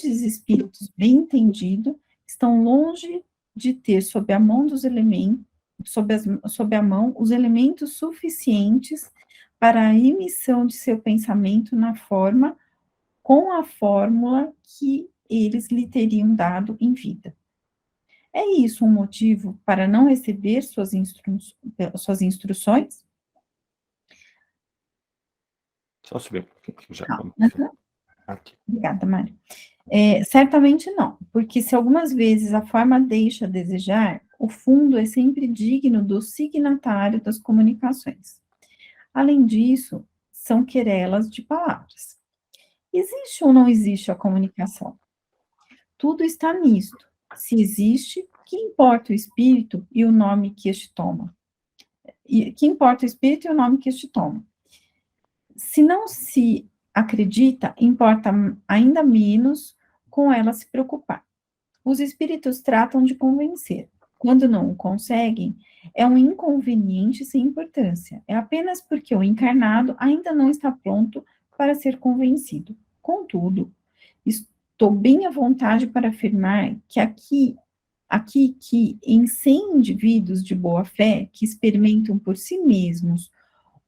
grandes espíritos bem entendidos estão longe de ter sob a mão dos elementos, sob a mão os elementos suficientes para a emissão de seu pensamento na forma, com a fórmula que eles lhe teriam dado em vida. É isso um motivo para não receber suas instruções? Só subir um pouquinho, já. Aqui. Obrigada, Mário. Certamente não, porque se algumas vezes a forma deixa a desejar, o fundo é sempre digno do signatário das comunicações. Além disso, são querelas de palavras. Existe ou não existe a comunicação? Tudo está nisto. Se existe, que importa o espírito e o nome que este toma? Que importa o espírito e o nome que este toma? Se não se acredita, importa ainda menos com ela se preocupar. Os espíritos tratam de convencer. Quando não o conseguem, é um inconveniente sem importância. É apenas porque o encarnado ainda não está pronto para ser convencido. Contudo, estou bem à vontade para afirmar que aqui que em 100 indivíduos de boa fé que experimentam por si mesmos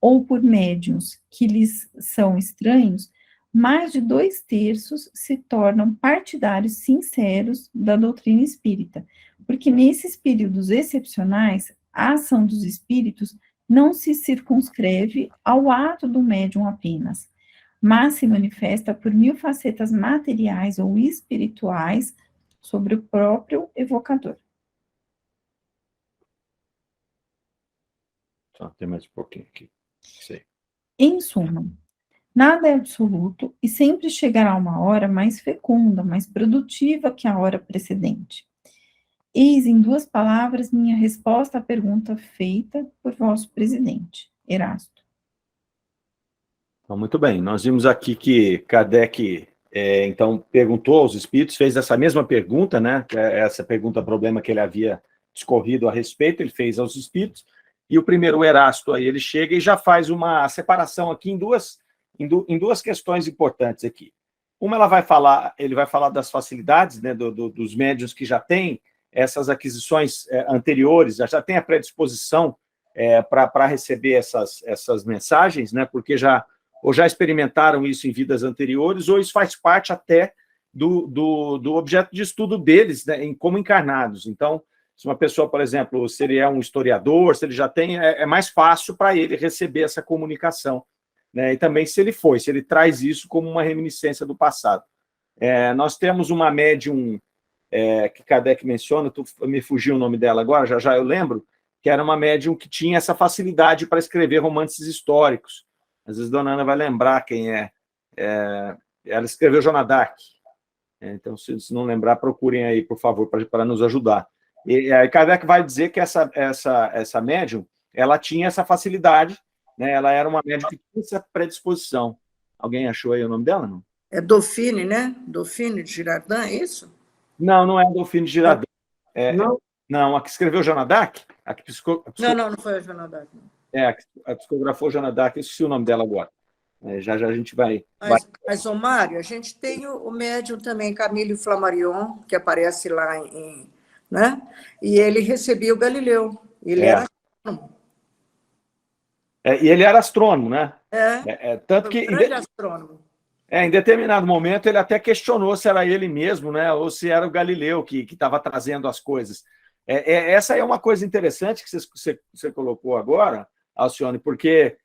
ou por médiuns que lhes são estranhos, mais de 2/3 se tornam partidários sinceros da doutrina espírita, porque nesses períodos excepcionais, a ação dos espíritos não se circunscreve ao ato do médium apenas, mas se manifesta por 1000 facetas materiais ou espirituais sobre o próprio evocador. Só tem mais um pouquinho aqui. Sei. Em suma, nada é absoluto e sempre chegará uma hora mais fecunda, mais produtiva que a hora precedente. Eis em 2 palavras minha resposta à pergunta feita por vosso presidente, Erasto. Então, muito bem, nós vimos aqui que Kardec, então, perguntou aos espíritos, fez essa mesma pergunta, né, essa pergunta-problema que ele havia discorrido a respeito, ele fez aos espíritos, e o primeiro Erasto aí, ele chega e já faz uma separação aqui em duas questões importantes aqui. Uma, ele vai falar das facilidades, né, dos médiuns que já têm essas aquisições anteriores, já tem a predisposição para receber essas mensagens, né, porque ou já experimentaram isso em vidas anteriores, ou isso faz parte até do objeto de estudo deles, né, como encarnados. Então, se uma pessoa, por exemplo, se ele é um historiador, se ele já tem, é mais fácil para ele receber essa comunicação, né, e também se ele traz isso como uma reminiscência do passado. Nós temos uma médium que Kardec menciona, me fugiu o nome dela agora, já eu lembro, que era uma médium que tinha essa facilidade para escrever romances históricos. Às vezes a dona Ana vai lembrar quem é. Ela escreveu Joana d'Arc. Então, se não lembrar, procurem aí, por favor, para nos ajudar. E aí Kardec vai dizer que essa médium, ela tinha essa facilidade, né? Ela era uma médium que tinha essa predisposição. Alguém achou aí o nome dela, não? É Dauphine, né? Dauphine de Girardin, é isso? Não é Dauphine de Girardin. Não, a que escreveu Joana d'Arc? Não foi a Joana d'Arc. A psicografou Joana d'Arc, eu esqueci o nome dela agora. Já a gente vai... Mas, ô Mário, a gente tem o médium também, Camille Flammarion, que aparece lá né? E ele recebia o Galileu. Ele era astrônomo. E ele era astrônomo, né? Tanto que... grande astrônomo. Em determinado momento, ele até questionou se era ele mesmo, né? Ou se era o Galileu que estava trazendo as coisas. Essa é uma coisa interessante que você colocou agora, Alcione, porque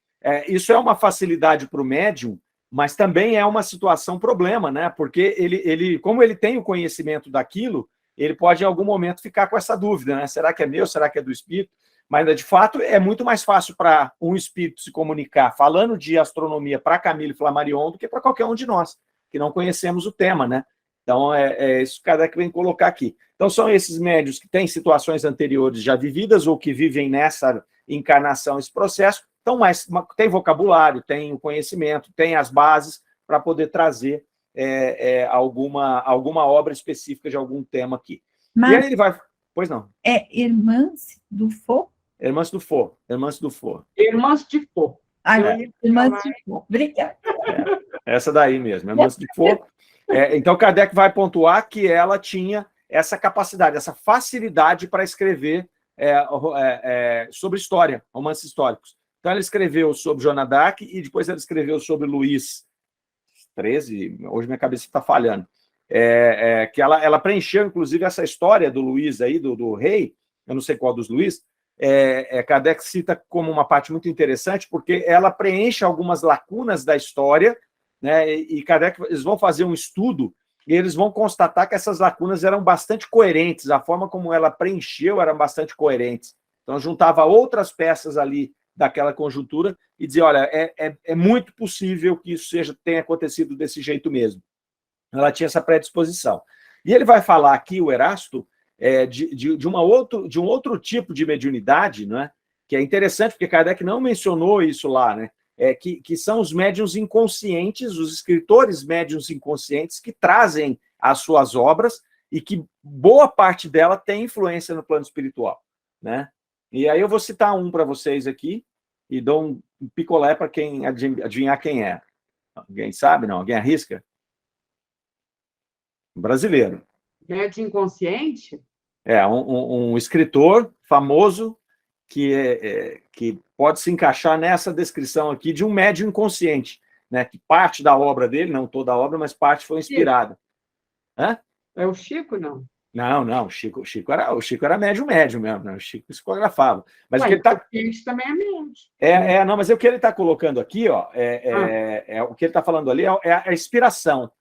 isso é uma facilidade para o médium, mas também é uma situação problema, né? Porque como ele tem o conhecimento daquilo, ele pode em algum momento ficar com essa dúvida, né? Será que é meu? Será que é do espírito? Mas, de fato, é muito mais fácil para um espírito se comunicar falando de astronomia para Camille Flammarion do que para qualquer um de nós, que não conhecemos o tema, né? Então, isso que Kardec vem colocar aqui. Então, são esses médios que têm situações anteriores já vividas ou que vivem nessa encarnação, esse processo, então, tem vocabulário, tem o conhecimento, tem as bases para poder trazer alguma obra específica de algum tema aqui. Mas, e aí ele vai... Pois não. Irmãs do Faux? Irmãs do Faux. Irmãs do Faux. Irmãs de Faux. Irmãs de Faux. Obrigada. Essa daí mesmo, Irmãs de Faux. Então, Kardec vai pontuar que ela tinha essa capacidade, essa facilidade para escrever sobre história, romances históricos. Então, ela escreveu sobre Joana d'Arc e depois ela escreveu sobre Luís XIII, hoje minha cabeça está falhando, que ela preencheu, inclusive, essa história do Luís aí, do rei, eu não sei qual dos Luís, Kardec cita como uma parte muito interessante, porque ela preenche algumas lacunas da história, né, e Kardec, eles vão fazer um estudo e eles vão constatar que essas lacunas eram bastante coerentes, a forma como ela preencheu eram bastante coerentes. Então, juntava outras peças ali daquela conjuntura e dizia, olha, é muito possível que isso tenha acontecido desse jeito mesmo. Ela tinha essa predisposição. E ele vai falar aqui, o Erasto, de um outro tipo de mediunidade, né, que é interessante, porque Kardec não mencionou isso lá, né, que são os médiuns inconscientes, os escritores médiuns inconscientes que trazem as suas obras e que boa parte dela tem influência no plano espiritual, né? E aí eu vou citar um para vocês aqui e dou um picolé para quem adivinhar quem é. Alguém sabe? Não? Alguém arrisca? Um brasileiro. Médio inconsciente? Um escritor famoso que pode se encaixar nessa descrição aqui de um médium inconsciente, né? Que parte da obra dele, não toda a obra, mas parte foi inspirada. Hã? É o Chico, não? Não, o Chico era médium mesmo, né? O Chico psicografava. Mas o que ele também é médium. Não, mas o que ele está colocando aqui, ó, o que ele está falando ali é a inspiração,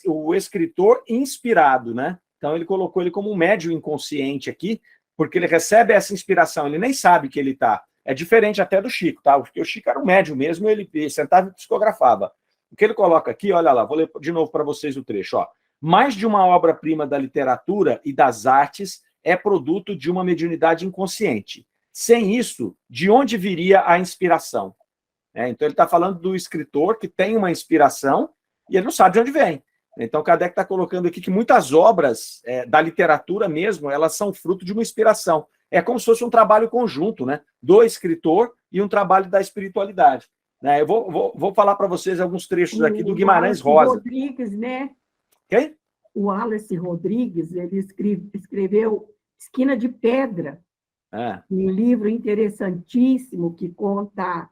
o escritor inspirado, né? Então ele colocou ele como um médium inconsciente aqui, porque ele recebe essa inspiração, ele nem sabe que ele está. É diferente até do Chico, tá? Porque o Chico era um médium mesmo, ele sentava e psicografava. O que ele coloca aqui, olha lá, vou ler de novo para vocês o trecho, ó. Mais de uma obra-prima da literatura e das artes é produto de uma mediunidade inconsciente. Sem isso, de onde viria a inspiração? Então, ele está falando do escritor que tem uma inspiração e ele não sabe de onde vem. Então, Kardec está colocando aqui que muitas obras da literatura mesmo, elas são fruto de uma inspiração. É como se fosse um trabalho conjunto, né? Do escritor e um trabalho da espiritualidade. Eu vou falar para vocês alguns trechos aqui do Guimarães Rosa. Rodrigues, né? Quem? O Wallace Rodrigues, ele escreveu Esquina de Pedra, um livro interessantíssimo que conta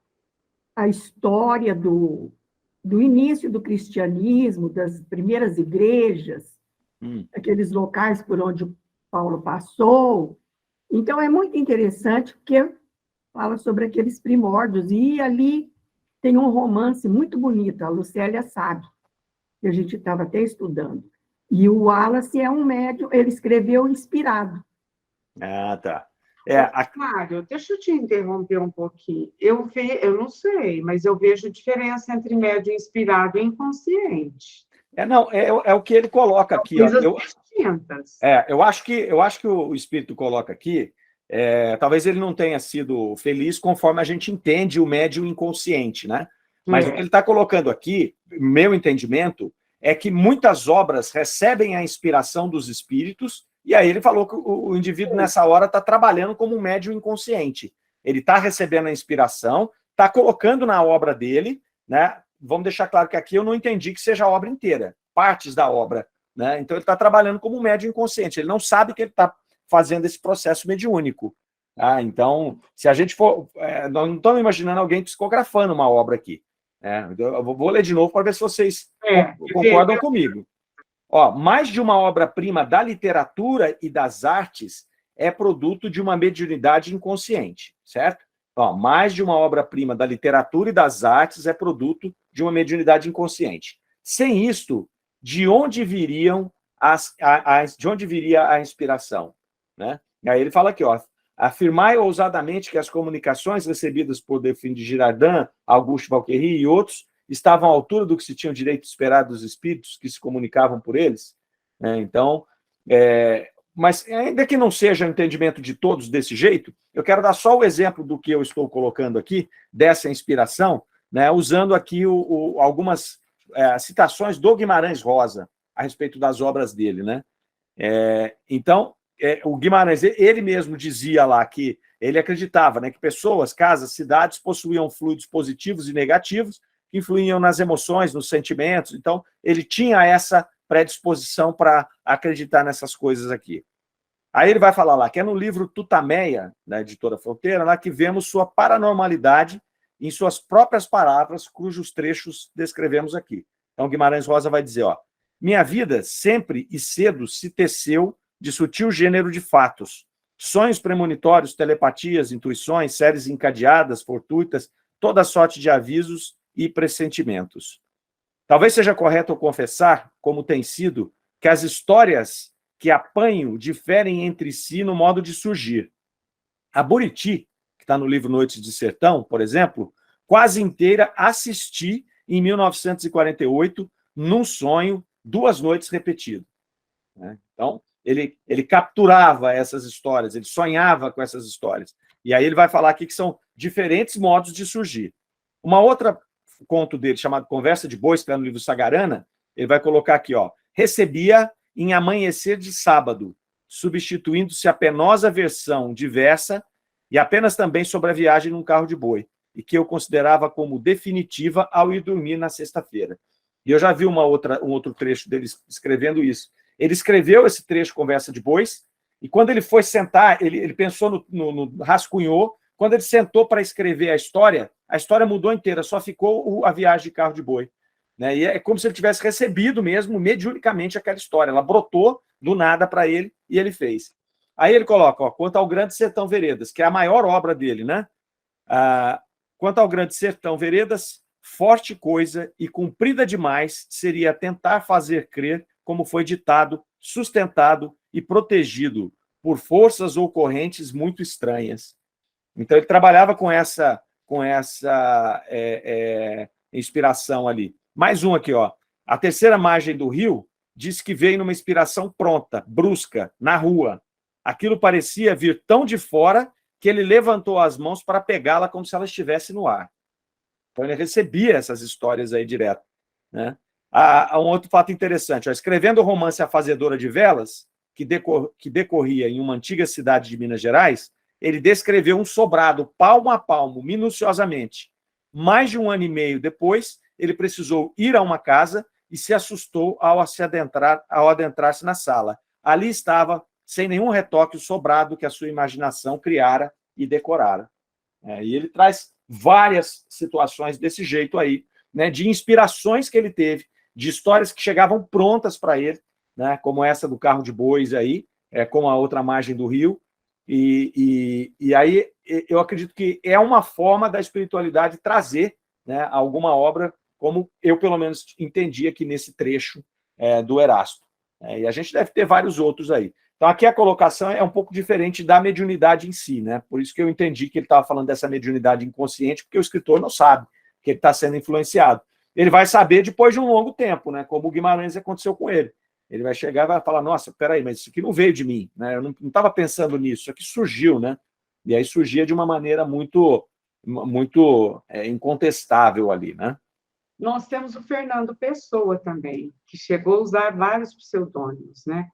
a história do início do cristianismo, das primeiras igrejas, aqueles locais por onde o Paulo passou. Então, é muito interessante, porque fala sobre aqueles primórdios. E ali tem um romance muito bonito, a Lucélia sabe, que a gente estava até estudando. E o Wallace é um médium, ele escreveu inspirado. Tá. Mário, deixa eu te interromper um pouquinho. Eu não sei, mas eu vejo diferença entre médium inspirado e inconsciente. É o que ele coloca aqui. Coisas distintas. Eu acho que o espírito coloca aqui, talvez ele não tenha sido feliz conforme a gente entende o médium inconsciente, né? Mas o que ele está colocando aqui, meu entendimento, é que muitas obras recebem a inspiração dos espíritos, e aí ele falou que o indivíduo, nessa hora, está trabalhando como um médium inconsciente. Ele está recebendo a inspiração, está colocando na obra dele, né? Vamos deixar claro que aqui eu não entendi que seja a obra inteira, partes da obra, né? Então ele está trabalhando como um médium inconsciente, ele não sabe que ele está fazendo esse processo mediúnico. Então, se a gente for... nós não estamos imaginando alguém psicografando uma obra aqui. Eu vou ler de novo para ver se vocês concordam comigo. Mais de uma obra-prima da literatura e das artes é produto de uma mediunidade inconsciente, certo? Mais de uma obra-prima da literatura e das artes é produto de uma mediunidade inconsciente. Sem isto, de onde viria a inspiração? Né? Aí ele fala aqui, afirmai ousadamente que as comunicações recebidas por Delphine de Girardin, Auguste Valquerie e outros estavam à altura do que se tinha o direito de esperar dos espíritos que se comunicavam por eles. Mas ainda que não seja o entendimento de todos desse jeito, eu quero dar só o exemplo do que eu estou colocando aqui, dessa inspiração, né, usando aqui algumas citações do Guimarães Rosa a respeito das obras dele. Né? Então, o Guimarães, ele mesmo dizia lá que ele acreditava, né, que pessoas, casas, cidades possuíam fluidos positivos e negativos que influíam nas emoções, nos sentimentos. Então, ele tinha essa predisposição para acreditar nessas coisas aqui. Aí ele vai falar lá, que é no livro Tutameia, da editora Fronteira, lá que vemos sua paranormalidade em suas próprias palavras, cujos trechos descrevemos aqui. Então, Guimarães Rosa vai dizer, ó, minha vida sempre e cedo se teceu de sutil gênero de fatos, sonhos premonitórios, telepatias, intuições, séries encadeadas, fortuitas, toda sorte de avisos e pressentimentos. Talvez seja correto eu confessar, como tem sido, que as histórias que apanho diferem entre si no modo de surgir. A Buriti, que está no livro Noites de Sertão, por exemplo, quase inteira assisti em 1948, num sonho, 2 noites repetido. Então, ele capturava essas histórias, ele sonhava com essas histórias. E aí ele vai falar aqui que são diferentes modos de surgir. Uma outra conto dele, chamado Conversa de Bois, que está no livro Sagarana, ele vai colocar aqui, ó, recebia em amanhecer de sábado, substituindo-se a penosa versão diversa e apenas também sobre a viagem num carro de boi, e que eu considerava como definitiva ao ir dormir na sexta-feira. E eu já vi um outro trecho dele escrevendo isso. Ele escreveu esse trecho, Conversa de Bois, e quando ele foi sentar, ele pensou no rascunhou, quando ele sentou para escrever a história mudou inteira, só ficou a viagem de carro de boi. Né? E é como se ele tivesse recebido mesmo, mediunicamente, aquela história. Ela brotou do nada para ele e ele fez. Aí ele coloca, ó, quanto ao Grande Sertão Veredas, que é a maior obra dele, né? Quanto ao Grande Sertão Veredas, forte coisa e cumprida demais seria tentar fazer crer como foi ditado, sustentado e protegido por forças ou correntes muito estranhas. Então, ele trabalhava com essa inspiração ali. Mais um aqui, ó. A terceira margem do rio diz que veio numa inspiração pronta, brusca, na rua. Aquilo parecia vir tão de fora que ele levantou as mãos para pegá-la como se ela estivesse no ar. Então, ele recebia essas histórias aí direto. Né? Há um outro fato interessante. Ó, escrevendo o romance A Fazedora de Velas, que decorria em uma antiga cidade de Minas Gerais, ele descreveu um sobrado, palmo a palmo, minuciosamente. Mais de 1 ano e meio depois, ele precisou ir a uma casa e se assustou ao adentrar-se na sala. Ali estava, sem nenhum retoque, o sobrado que a sua imaginação criara e decorara. E ele traz várias situações desse jeito aí, né, de inspirações que ele teve, de histórias que chegavam prontas para ele, né, como essa do carro de bois aí, como a outra margem do rio. E aí eu acredito que é uma forma da espiritualidade trazer, né, alguma obra, como eu, pelo menos, entendi aqui nesse trecho do Erasto. E a gente deve ter vários outros aí. Então, aqui a colocação é um pouco diferente da mediunidade em si, né? Por isso que eu entendi que ele estava falando dessa mediunidade inconsciente, porque o escritor não sabe que ele está sendo influenciado. Ele vai saber depois de um longo tempo, né? Como o Guimarães aconteceu com ele. Ele vai chegar e vai falar, nossa, peraí, mas isso aqui não veio de mim, né? Eu não estava pensando nisso, isso aqui surgiu, né? E aí surgia de uma maneira muito incontestável ali, né? Nós temos o Fernando Pessoa também, que chegou a usar vários pseudônimos, né?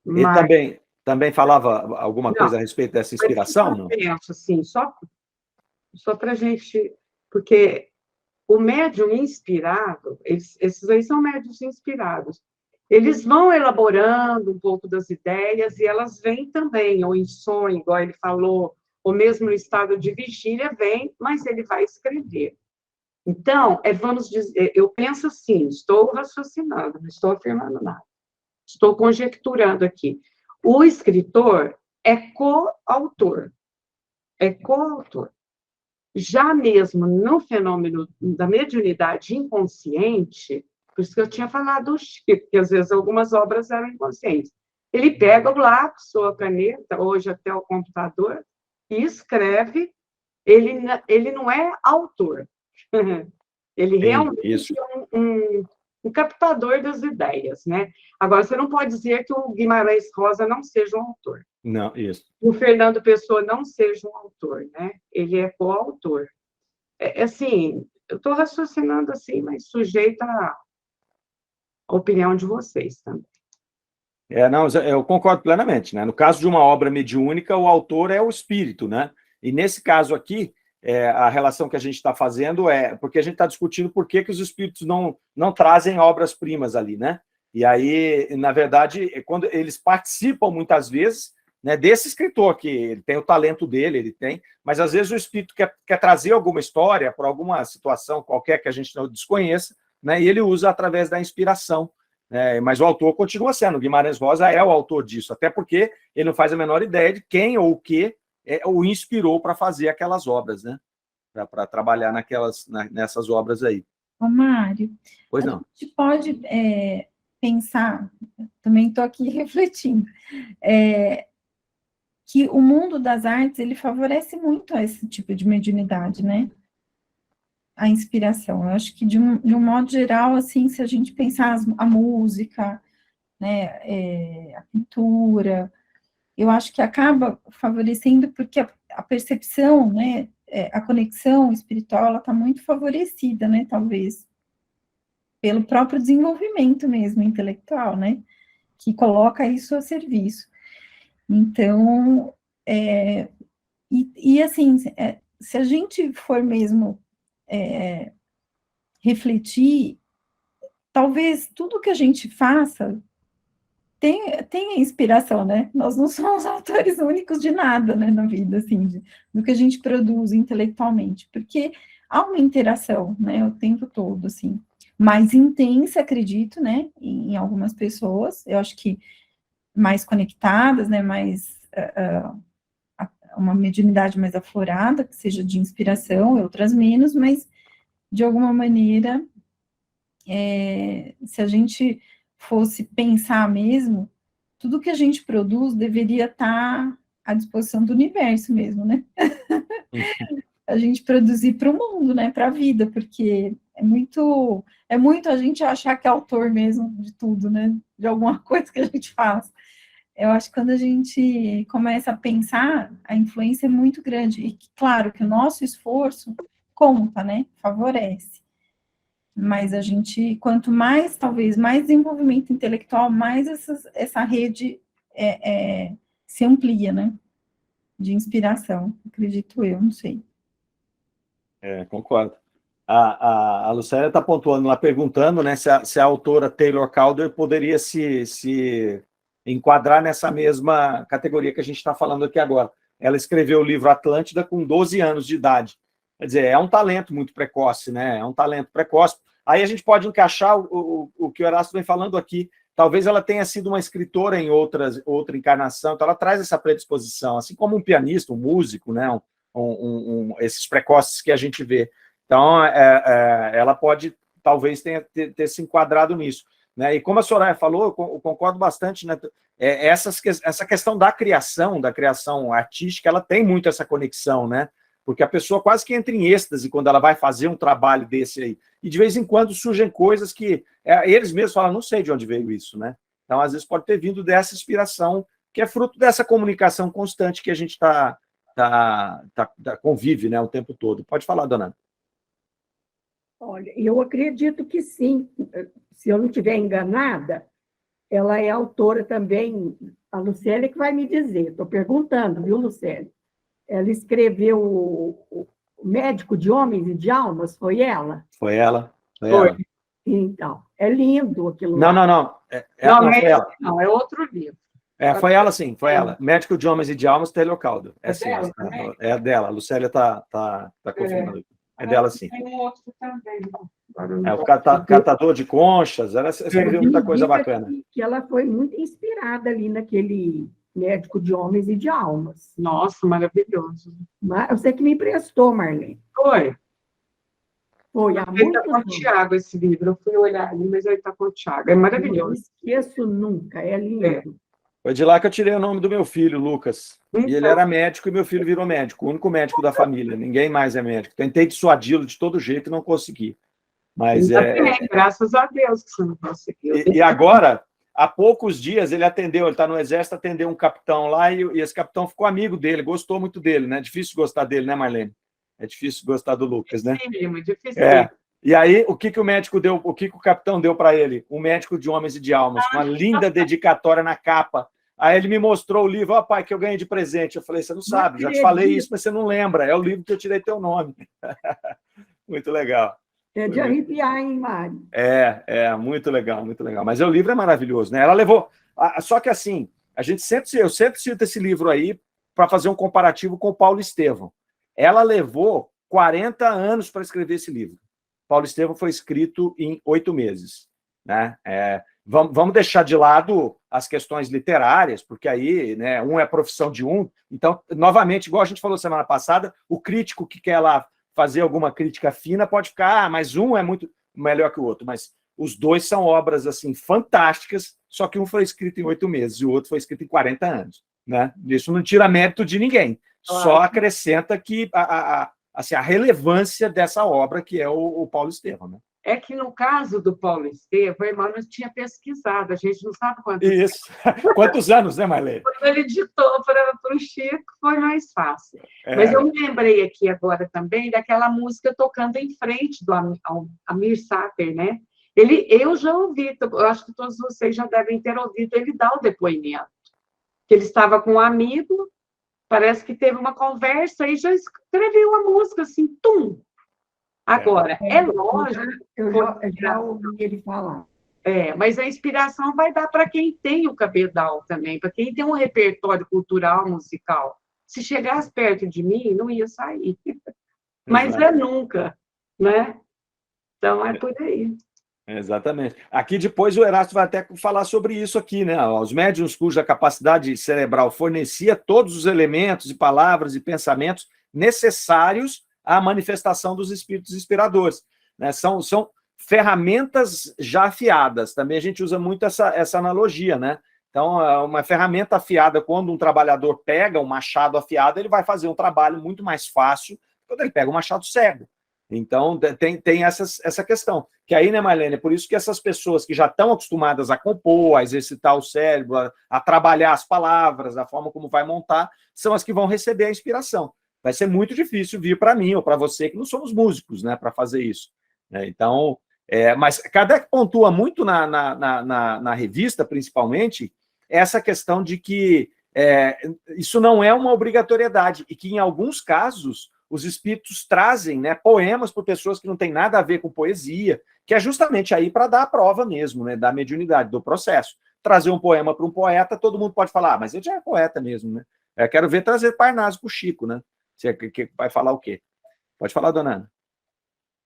Mas... Ele também falava alguma coisa a respeito dessa inspiração? Não? Eu penso assim, só para a gente... Porque o médium inspirado, esses aí são médiuns inspirados, eles vão elaborando um pouco das ideias e elas vêm também, ou em sonho, igual ele falou, ou mesmo no estado de vigília, vem, mas ele vai escrever. Então, vamos dizer, eu penso assim, estou raciocinando, não estou afirmando nada, estou conjecturando aqui. O escritor é coautor, Já mesmo no fenômeno da mediunidade inconsciente, por isso que eu tinha falado do Chico, que às vezes algumas obras eram inconscientes. Ele pega o lápis ou a caneta, hoje até o computador, e escreve. Ele não é autor. Ele realmente é um captador das ideias, né? Agora, você não pode dizer que o Guimarães Rosa não seja um autor. Não, isso. O Fernando Pessoa não seja um autor, né? Ele é coautor. Assim, eu estou raciocinando assim, mas sujeita à opinião de vocês também. Não, eu concordo plenamente, né? No caso de uma obra mediúnica, o autor é o espírito, né? E nesse caso aqui, a relação que a gente está fazendo porque a gente está discutindo por que os espíritos não trazem obras-primas ali, né? E aí, na verdade, quando eles participam muitas vezes, né, desse escritor, que ele tem o talento dele, mas às vezes o espírito quer trazer alguma história por alguma situação qualquer que a gente não desconheça, né, e ele usa através da inspiração. Mas o autor continua sendo, Guimarães Rosa é o autor disso, até porque ele não faz a menor ideia de quem ou o que o inspirou para fazer aquelas obras, né? Para trabalhar nessas obras aí. Ô, Mário, pois não. A gente pode pensar, também estou aqui refletindo, que o mundo das artes, ele favorece muito esse tipo de mediunidade, né? A inspiração. Eu acho que, de um modo geral, assim, se a gente pensar a música, né, a pintura, eu acho que acaba favorecendo porque a percepção, né, a conexão espiritual, ela está muito favorecida, né, talvez, pelo próprio desenvolvimento mesmo intelectual, né, que coloca isso a serviço. Então, assim, se a gente for mesmo refletir, talvez tudo que a gente faça tenha inspiração, né? Nós não somos autores únicos de nada, né, na vida, assim, do que a gente produz intelectualmente, porque há uma interação, né, o tempo todo, assim, mais intensa, acredito, né, em algumas pessoas, eu acho que mais conectadas, né, mais uma mediunidade mais aflorada, que seja de inspiração, outras menos, mas, de alguma maneira, se a gente fosse pensar mesmo, tudo que a gente produz deveria estar à disposição do universo mesmo, né? A gente produzir para o mundo, né? Para a vida, porque é muito a gente achar que é autor mesmo de tudo, né? De alguma coisa que a gente faz. Eu acho que quando a gente começa a pensar, a influência é muito grande. E claro que o nosso esforço conta, né? Favorece. Mas a gente, quanto mais, talvez, mais desenvolvimento intelectual, mais essa rede se amplia, né? De inspiração, acredito eu, não sei. Concordo. A Lucélia está pontuando lá, perguntando, né, se a autora Taylor Calder poderia se enquadrar nessa mesma categoria que a gente está falando aqui agora. Ela escreveu o livro Atlântida com 12 anos de idade. Quer dizer, é um talento muito precoce, né? É um talento precoce. Aí a gente pode encaixar o que o Erasto vem falando aqui. Talvez ela tenha sido uma escritora em outra encarnação, então ela traz essa predisposição, assim como um pianista, um músico, né? Esses precoces que a gente vê. Então, ela pode, talvez, ter se enquadrado nisso. Né? E como a Soraya falou, eu concordo bastante, né? Essa questão da criação artística, ela tem muito essa conexão, né? Porque a pessoa quase que entra em êxtase quando ela vai fazer um trabalho desse aí. E de vez em quando surgem coisas que eles mesmos falam, não sei de onde veio isso, né? Então, às vezes, pode ter vindo dessa inspiração, que é fruto dessa comunicação constante que a gente convive, né, o tempo todo. Pode falar, dona Ana. Olha, eu acredito que sim. Se eu não estiver enganada, ela é autora também, a Lucélia que vai me dizer. Estou perguntando, viu, Lucélia? Ela escreveu o Médico de Homens e de Almas, foi ela? Foi ela. Foi. Então, é lindo aquilo. Não. Não, foi ela. Não, é outro livro. Foi ela, sim, foi ela. Médico de Homens e de Almas, Taylor Calder. Dela, é dela. A Lucélia está confirmando. É dela, sim. Tem um outro também. O Catador de Conchas, ela escreveu muita coisa bacana. Que ela foi muito inspirada ali naquele Médico de Homens e de Almas. Nossa, maravilhoso. Você que me emprestou, Marlene. Foi. Foi, há Ele muito está com o Tiago, esse livro. Eu fui olhar ali, mas ele está com o Tiago. É maravilhoso. Não esqueço nunca, é lindo. Foi de lá que eu tirei o nome do meu filho, Lucas. Então. E ele era médico e meu filho virou médico, o único médico da família. Ninguém mais é médico. Tentei dissuadi-lo de todo jeito e não consegui. Mas graças a Deus que você não conseguiu. E agora, há poucos dias, ele está no exército, atendeu um capitão lá e esse capitão ficou amigo dele, gostou muito dele, né? Difícil gostar dele, né, Marlene? É difícil gostar do Lucas, né? Sim, muito difícil. E aí, o que o médico deu, o que o capitão deu para ele? Um Médico de Homens e de Almas, uma linda dedicatória na capa. Aí ele me mostrou o livro, ó, pai, que eu ganhei de presente. Eu falei, você não sabe, já te falei isso, mas você não lembra. É o livro que eu tirei teu nome. Muito legal. É de arrepiar, hein, Mário? Muito legal, muito legal. Mas o livro é maravilhoso, né? Ela levou... Só que assim, eu sempre cito esse livro aí para fazer um comparativo com o Paulo Estevão. Ela levou 40 anos para escrever esse livro. Paulo Estevão foi escrito em 8 meses. Né? Vamos deixar de lado as questões literárias, porque aí, né, um é a profissão de um. Então, novamente, igual a gente falou semana passada, o crítico que quer lá fazer alguma crítica fina pode ficar, mas um é muito melhor que o outro. Mas os dois são obras assim fantásticas, só que um foi escrito em 8 meses e o outro foi escrito em 40 anos. Né? Isso não tira mérito de ninguém, só acrescenta que assim, a relevância dessa obra que é o Paulo Estevão. Né? É que no caso do Paulo Estevão, o Emmanuel tinha pesquisado, a gente não sabe quantos Isso. Quantos anos, né, Marlene? Quando ele ditou para o Chico, foi mais fácil. Mas eu me lembrei aqui agora também daquela música Tocando em Frente, do Amir Sater, né? Eu já ouvi, eu acho que todos vocês já devem ter ouvido ele dar o depoimento. Que ele estava com um amigo, parece que teve uma conversa e já escreveu a música assim, tum! Agora, é lógico... Eu já ouvi ele falar. Mas a inspiração vai dar para quem tem o cabedal também, para quem tem um repertório cultural, musical. Se chegasse perto de mim, não ia sair. Mas nunca, né? Então, é por aí. Exatamente. Aqui depois o Erasto vai até falar sobre isso aqui, né? Os médiuns cuja capacidade cerebral fornecia todos os elementos e palavras e pensamentos necessários à manifestação dos espíritos inspiradores. Né? São ferramentas já afiadas. Também a gente usa muito essa analogia, né? Então, uma ferramenta afiada, quando um trabalhador pega um machado afiado, ele vai fazer um trabalho muito mais fácil quando ele pega um machado cego. Então, tem essa questão. Que aí, né, Marlene, por isso que essas pessoas que já estão acostumadas a compor, a exercitar o cérebro, a trabalhar as palavras, a forma como vai montar, são as que vão receber a inspiração. Vai ser muito difícil vir para mim ou para você, que não somos músicos, né, para fazer isso. Então, mas Kardec pontua muito na revista, principalmente, essa questão de que isso não é uma obrigatoriedade e que, em alguns casos, os espíritos trazem, né, poemas por pessoas que não têm nada a ver com poesia, que é justamente aí para dar a prova mesmo, né, da mediunidade, do processo. Trazer um poema para um poeta, todo mundo pode falar, mas ele já é poeta mesmo, né? Eu quero ver trazer Parnaso para o Chico, né? Você vai falar o quê? Pode falar, dona Ana.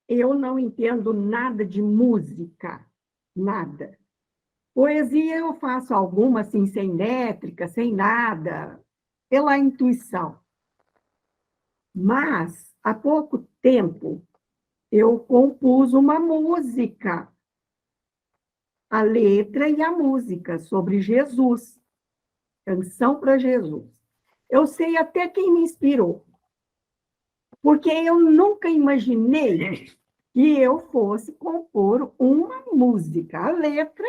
Eu não entendo nada de música, nada. Poesia eu faço alguma, assim, sem métrica, sem nada, pela intuição. Mas, há pouco tempo, eu compus uma música, a letra e a música, sobre Jesus, canção para Jesus. Eu sei até quem me inspirou, porque eu nunca imaginei que eu fosse compor uma música. A letra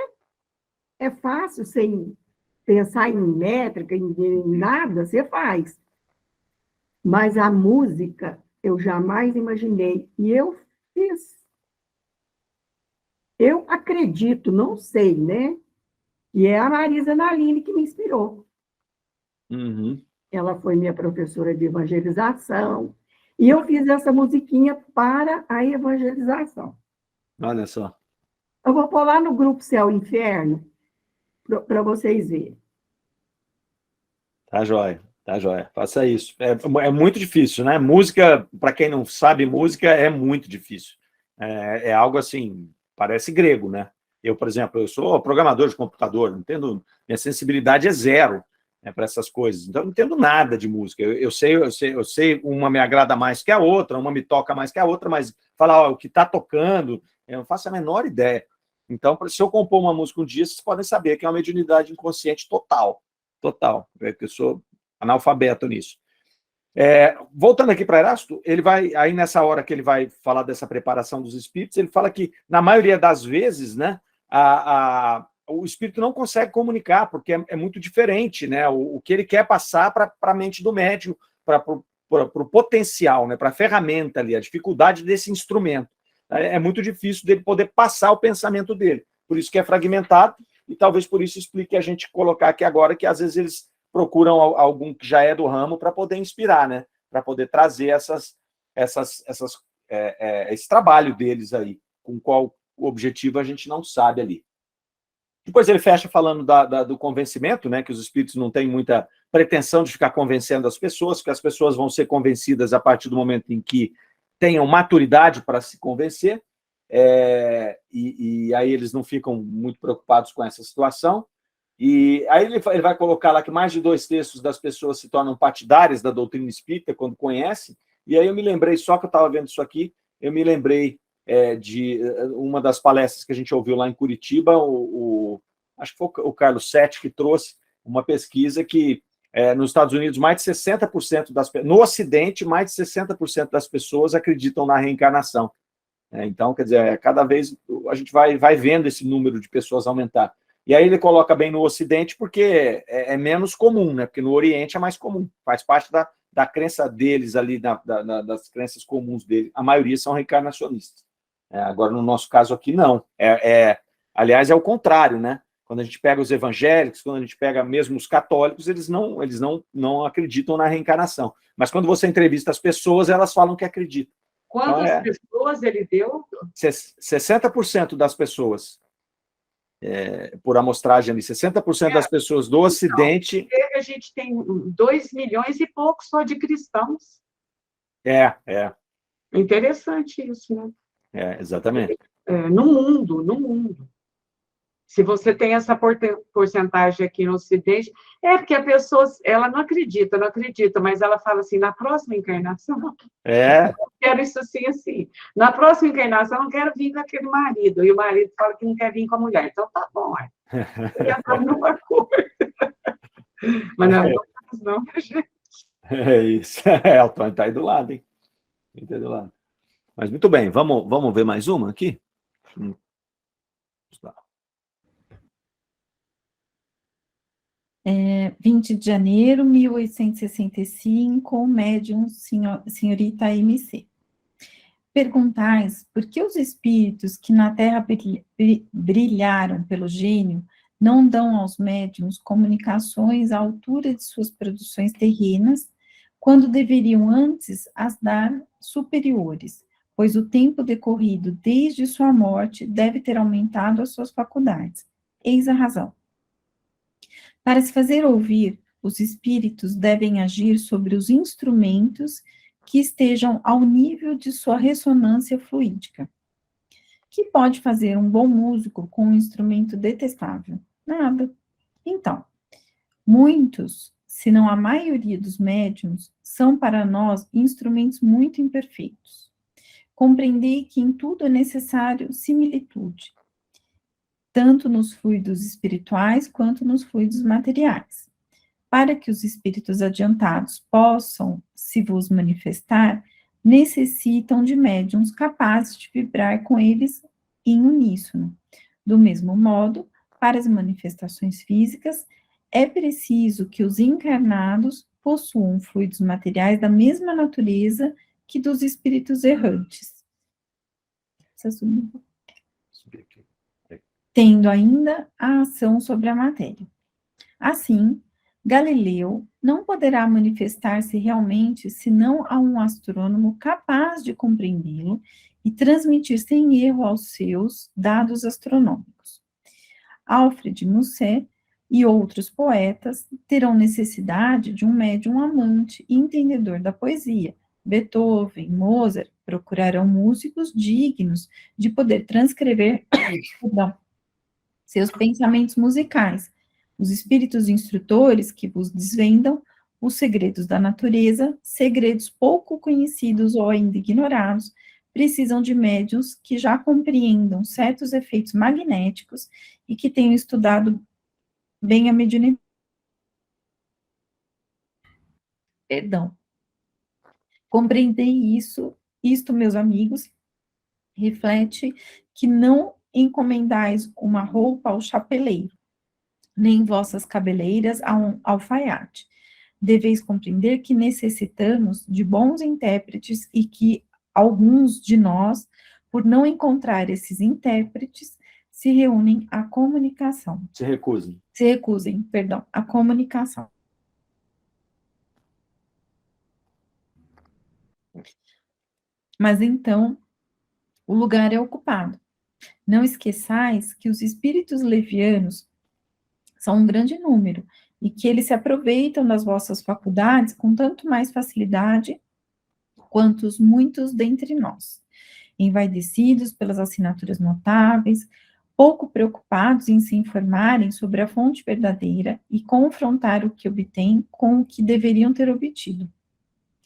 é fácil, sem pensar em métrica, em nada, você faz. Mas a música eu jamais imaginei. E eu fiz. Eu acredito, não sei, né? E é a Marisa Naline que me inspirou. Uhum. Ela foi minha professora de evangelização. E eu fiz essa musiquinha para a evangelização. Olha só. Eu vou pôr lá no grupo Céu e Inferno para vocês verem. Tá jóia. Tá, joia. Faça isso. É muito difícil, né? Música, para quem não sabe música, é muito difícil. É algo assim, parece grego, né? Eu, por exemplo, eu sou programador de computador, não entendo, minha sensibilidade é zero, né, para essas coisas. Então, eu não entendo nada de música. Eu sei, uma me agrada mais que a outra, uma me toca mais que a outra, mas falar o que está tocando, eu não faço a menor ideia. Então, se eu compor uma música um dia, vocês podem saber que é uma mediunidade inconsciente total. Total. Eu sou analfabeto nisso. Voltando aqui para Erasto, ele vai, aí nessa hora que ele vai falar dessa preparação dos espíritos, ele fala que, na maioria das vezes, né, o espírito não consegue comunicar, porque é muito diferente, né, o que ele quer passar para a mente do médium, para o potencial, né, para a ferramenta ali, a dificuldade desse instrumento. É muito difícil dele poder passar o pensamento dele, por isso que é fragmentado, e talvez por isso explique a gente colocar aqui agora que às vezes eles procuram algum que já é do ramo para poder inspirar, né? Para poder trazer esse trabalho deles aí, com qual objetivo a gente não sabe ali. Depois ele fecha falando do convencimento, né, que os espíritos não têm muita pretensão de ficar convencendo as pessoas, que as pessoas vão ser convencidas a partir do momento em que tenham maturidade para se convencer, e aí eles não ficam muito preocupados com essa situação. E aí ele vai colocar lá que mais de 2/3 das pessoas se tornam partidárias da doutrina espírita quando conhecem, e aí eu me lembrei, só que eu estava vendo isso aqui, eu me lembrei de uma das palestras que a gente ouviu lá em Curitiba, acho que foi o Carlos Sete que trouxe uma pesquisa que nos Estados Unidos mais de 60% no Ocidente, mais de 60% das pessoas acreditam na reencarnação. Então, quer dizer, cada vez a gente vai vendo esse número de pessoas aumentar. E aí ele coloca bem no Ocidente porque é menos comum, né? Porque no Oriente é mais comum, faz parte da crença deles ali, das crenças comuns deles. A maioria são reencarnacionistas. Agora, no nosso caso aqui, não. Aliás, é o contrário, né? Quando a gente pega os evangélicos, quando a gente pega mesmo os católicos, eles não acreditam na reencarnação. Mas quando você entrevista as pessoas, elas falam que acreditam. Quantas pessoas ele deu? 60% das pessoas. Por amostragem ali, 60% das pessoas do Ocidente... A gente tem 2 milhões e pouco só de cristãos. Interessante isso, né? Exatamente. No mundo. Se você tem essa porcentagem aqui no Ocidente, porque a pessoa, ela não acredita, mas ela fala assim, na próxima encarnação, eu quero isso assim, assim. Na próxima encarnação, eu não quero vir com aquele marido, e o marido fala que não quer vir com a mulher. Então, tá bom, já tá numa coisa. Mas não, gente. É isso. O Tony está aí do lado, hein? Está aí do lado. Mas muito bem, vamos ver mais uma aqui? Vamos lá. 20 de janeiro, 1865, médium senhorita MC. Perguntais por que os espíritos que na Terra brilharam pelo gênio não dão aos médiums comunicações à altura de suas produções terrenas, quando deveriam antes as dar superiores, pois o tempo decorrido desde sua morte deve ter aumentado as suas faculdades. Eis a razão. Para se fazer ouvir, os espíritos devem agir sobre os instrumentos que estejam ao nível de sua ressonância fluídica. Que pode fazer um bom músico com um instrumento detestável? Nada. Então, muitos, se não a maioria dos médiuns, são para nós instrumentos muito imperfeitos. Compreendei que em tudo é necessário similitude, tanto nos fluidos espirituais quanto nos fluidos materiais. Para que os espíritos adiantados possam se vos manifestar, necessitam de médiuns capazes de vibrar com eles em uníssono. Do mesmo modo, para as manifestações físicas, é preciso que os encarnados possuam fluidos materiais da mesma natureza que dos espíritos errantes. Tendo ainda a ação sobre a matéria. Assim, Galileu não poderá manifestar-se realmente senão a um astrônomo capaz de compreendê-lo e transmitir sem erro aos seus dados astronômicos. Alfred Musset e outros poetas terão necessidade de um médium amante e entendedor da poesia. Beethoven, Mozart procurarão músicos dignos de poder transcrever seus pensamentos musicais. Os espíritos instrutores que vos desvendam os segredos da natureza, segredos pouco conhecidos ou ainda ignorados, precisam de médiuns que já compreendam certos efeitos magnéticos e que tenham estudado bem a mediunidade. Compreender isto, meus amigos, reflete que não encomendais uma roupa ao chapeleiro, nem vossas cabeleiras a um alfaiate. Deveis compreender que necessitamos de bons intérpretes e que alguns de nós, por não encontrar esses intérpretes, se reúnem à comunicação. Se recusem. Se recusem, perdão, à comunicação. Mas então, o lugar é ocupado. Não esqueçais que os espíritos levianos são um grande número, e que eles se aproveitam das vossas faculdades com tanto mais facilidade quanto os muitos dentre nós, envaidecidos pelas assinaturas notáveis, pouco preocupados em se informarem sobre a fonte verdadeira e confrontar o que obtêm com o que deveriam ter obtido.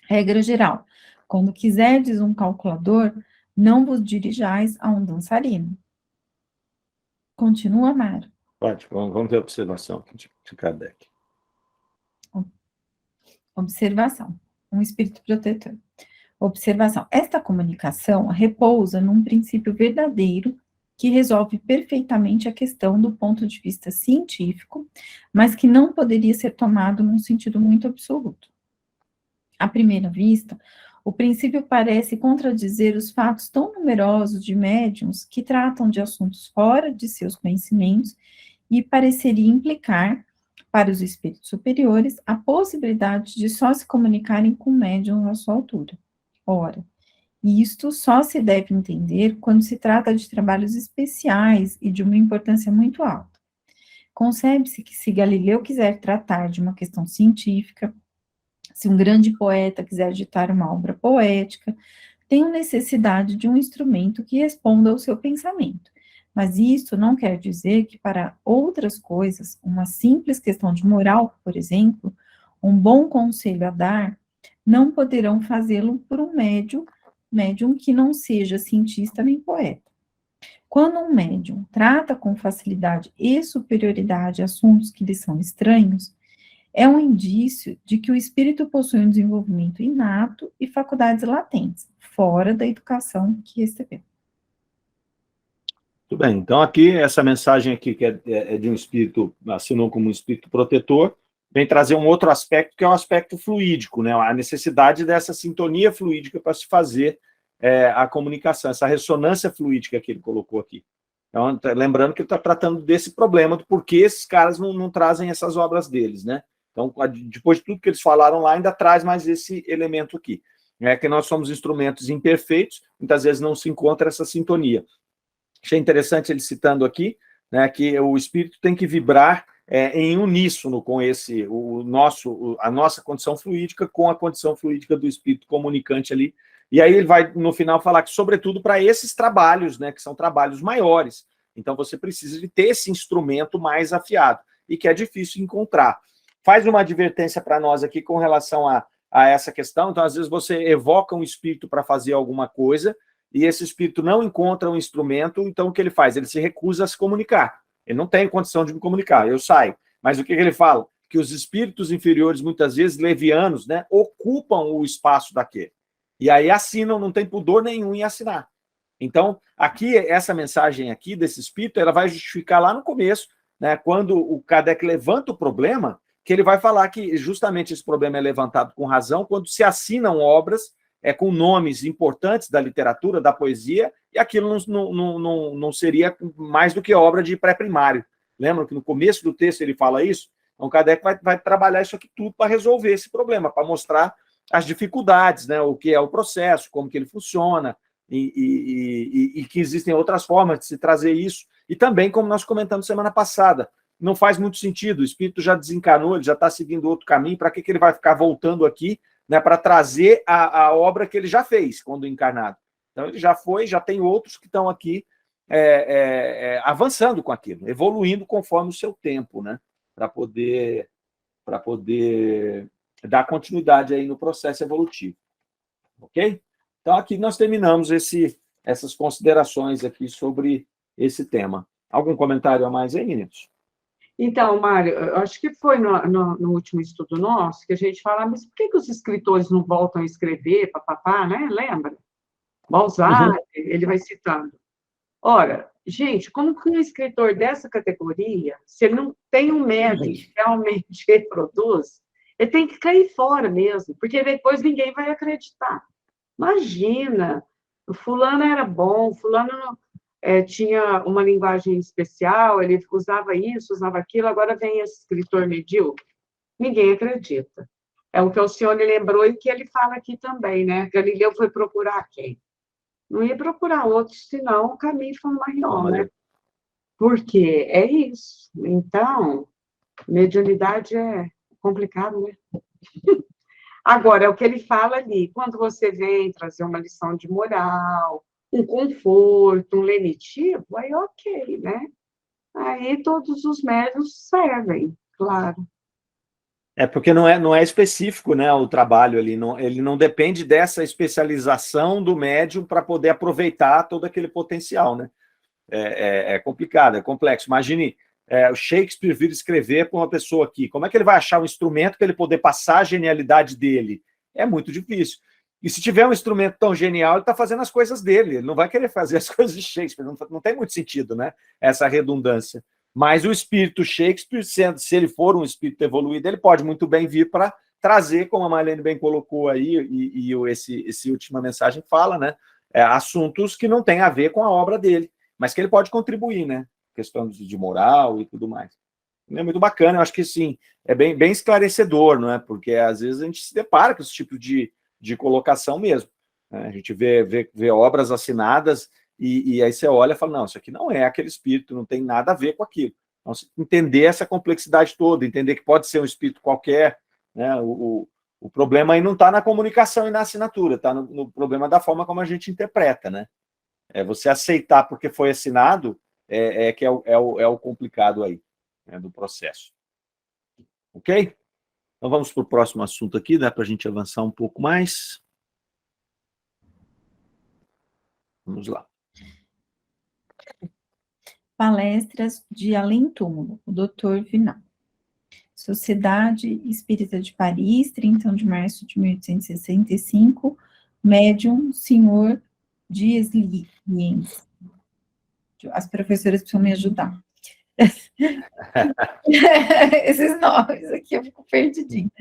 Regra geral, quando quiserdes um calculador, não vos dirijais a um dançarino. Continua, Mário. Pode, vamos ver a observação de Kardec. Observação. Um espírito protetor. Observação. Esta comunicação repousa num princípio verdadeiro que resolve perfeitamente a questão do ponto de vista científico, mas que não poderia ser tomado num sentido muito absoluto. À primeira vista, o princípio parece contradizer os fatos tão numerosos de médiuns que tratam de assuntos fora de seus conhecimentos e pareceria implicar, para os espíritos superiores, a possibilidade de só se comunicarem com médiuns à sua altura. Ora, isto só se deve entender quando se trata de trabalhos especiais e de uma importância muito alta. Concebe-se que se Galileu quiser tratar de uma questão científica, se um grande poeta quiser ditar uma obra poética, tem necessidade de um instrumento que responda ao seu pensamento. Mas isso não quer dizer que para outras coisas, uma simples questão de moral, por exemplo, um bom conselho a dar, não poderão fazê-lo por um médium que não seja cientista nem poeta. Quando um médium trata com facilidade e superioridade assuntos que lhe são estranhos, é um indício de que o espírito possui um desenvolvimento inato e faculdades latentes, fora da educação que recebeu. Muito bem, então aqui, essa mensagem aqui, que é de um espírito, assinou como um espírito protetor, vem trazer um outro aspecto, que é o aspecto fluídico, né? A necessidade dessa sintonia fluídica para se fazer a comunicação, essa ressonância fluídica que ele colocou aqui. Então, lembrando que ele está tratando desse problema, do porquê esses caras não trazem essas obras deles, né? Então, depois de tudo que eles falaram lá, ainda traz mais esse elemento aqui, né? Que nós somos instrumentos imperfeitos, muitas vezes não se encontra essa sintonia. Achei interessante ele citando aqui, né, que o espírito tem que vibrar em uníssono com a nossa condição fluídica com a condição fluídica do espírito comunicante ali. E aí ele vai, no final, falar que, sobretudo, para esses trabalhos, né, que são trabalhos maiores, então você precisa de ter esse instrumento mais afiado, e que é difícil encontrar. Faz uma advertência para nós aqui com relação a essa questão. Então, às vezes, você evoca um espírito para fazer alguma coisa, e esse espírito não encontra um instrumento, então o que ele faz? Ele se recusa a se comunicar. Ele não tem condição de me comunicar, eu saio. Mas o que ele fala? Que os espíritos inferiores, muitas vezes, levianos, né, ocupam o espaço daquele. E aí assinam, não tem pudor nenhum em assinar. Então, aqui, essa mensagem aqui desse espírito, ela vai justificar lá no começo, né, quando o Kardec levanta o problema, que ele vai falar que justamente esse problema é levantado com razão quando se assinam obras com nomes importantes da literatura, da poesia, e aquilo não seria mais do que obra de pré-primário. Lembram que no começo do texto ele fala isso? Então, Kardec vai trabalhar isso aqui tudo para resolver esse problema, para mostrar as dificuldades, né, o que é o processo, como que ele funciona, e que existem outras formas de se trazer isso. E também, como nós comentamos semana passada, não faz muito sentido, o espírito já desencarnou, ele já está seguindo outro caminho, para que ele vai ficar voltando aqui, né, para trazer a obra que ele já fez quando encarnado? Então, ele já foi, já tem outros que estão aqui avançando com aquilo, evoluindo conforme o seu tempo, né, para poder dar continuidade aí no processo evolutivo. Ok? Então, aqui nós terminamos essas considerações aqui sobre esse tema. Algum comentário a mais aí, meninos? Então, Mário, eu acho que foi no último estudo nosso que a gente falava, mas por que os escritores não voltam a escrever, papapá, né? Lembra? Balzac, ele vai citando. Ora, gente, como que um escritor dessa categoria, se ele não tem um médium que realmente reproduz, ele tem que cair fora mesmo, porque depois ninguém vai acreditar. Imagina, o fulano era bom, fulano não... tinha uma linguagem especial, ele usava isso, usava aquilo, agora vem esse escritor medíocre. Ninguém acredita. É o que o senhor lembrou e que ele fala aqui também, né? Galileu foi procurar quem? Não ia procurar outros, senão Camille Flammarion, né? Porque é isso. Então, mediunidade é complicado, né? Agora, é o que ele fala ali, quando você vem trazer uma lição de moral, um conforto, um lenitivo, aí ok, né? Aí todos os médiuns servem, claro. Porque não é específico, né, o trabalho ali, ele não depende dessa especialização do médium para poder aproveitar todo aquele potencial, né? É complicado, é complexo. Imagine o Shakespeare vir escrever para uma pessoa aqui, como é que ele vai achar um instrumento para ele poder passar a genialidade dele? É muito difícil. E se tiver um instrumento tão genial, ele está fazendo as coisas dele, ele não vai querer fazer as coisas de Shakespeare, não tem muito sentido, né? Essa redundância. Mas o espírito Shakespeare, se ele for um espírito evoluído, ele pode muito bem vir para trazer, como a Marlene bem colocou aí, e esse última mensagem fala, né? Assuntos que não têm a ver com a obra dele, mas que ele pode contribuir, né? Questão de moral e tudo mais. É muito bacana, eu acho que sim, é bem esclarecedor, não é? Porque às vezes a gente se depara com esse tipo de colocação mesmo, né? A gente vê obras assinadas e aí você olha e fala, não, isso aqui não é aquele espírito, não tem nada a ver com aquilo. Então, entender essa complexidade toda, entender que pode ser um espírito qualquer, né? O problema aí não está na comunicação e na assinatura, está no problema da forma como a gente interpreta, né? Você aceitar porque foi assinado que é o complicado aí, né, do processo. Ok? Então vamos para o próximo assunto aqui, dá para a gente avançar um pouco mais. Vamos lá. Palestras de Além Túmulo, o Dr. Vinal. Sociedade Espírita de Paris, 31 de março de 1865, médium, senhor Dias Liens. As professoras precisam me ajudar. Esses nomes aqui eu fico perdidinho.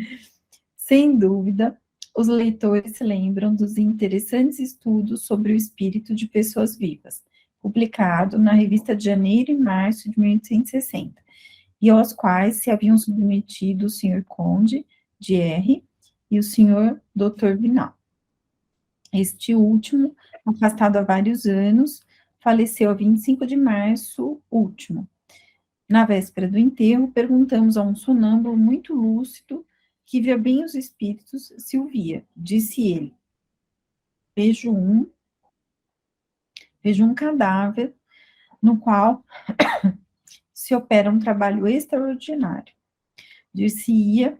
Sem dúvida, os leitores se lembram dos interessantes estudos sobre o espírito de pessoas vivas, publicado na revista de janeiro e março de 1860, e aos quais se haviam submetido o Sr. Conde de R. e o Sr. Dr. Vinal. Este último, afastado há vários anos, faleceu a 25 de março último. Na véspera do enterro, perguntamos a um sonâmbulo muito lúcido que via bem os espíritos se o via. Disse ele: vejo um cadáver no qual se opera um trabalho extraordinário. Dir-se-ia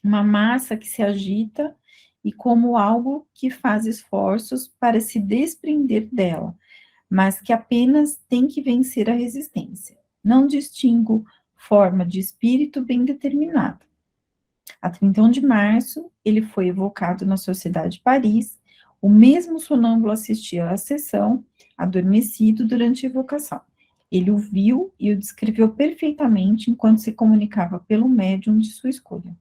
uma massa que se agita e como algo que faz esforços para se desprender dela, mas que apenas tem que vencer a resistência. Não distingo forma de espírito bem determinada. A 31 de março, ele foi evocado na Sociedade de Paris. O mesmo sonâmbulo assistia à sessão, adormecido durante a evocação. Ele o viu e o descreveu perfeitamente enquanto se comunicava pelo médium de sua escolha.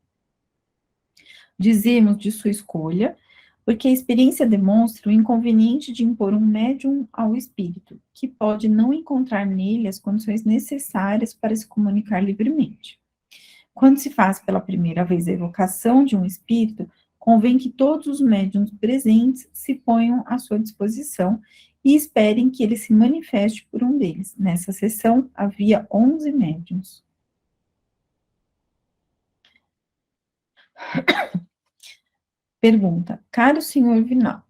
Dizemos de sua escolha, porque a experiência demonstra o inconveniente de impor um médium ao espírito, que pode não encontrar nele as condições necessárias para se comunicar livremente. Quando se faz pela primeira vez a evocação de um espírito, convém que todos os médiuns presentes se ponham à sua disposição e esperem que ele se manifeste por um deles. Nessa sessão, havia 11 médiuns. Pergunta: caro senhor Vinal,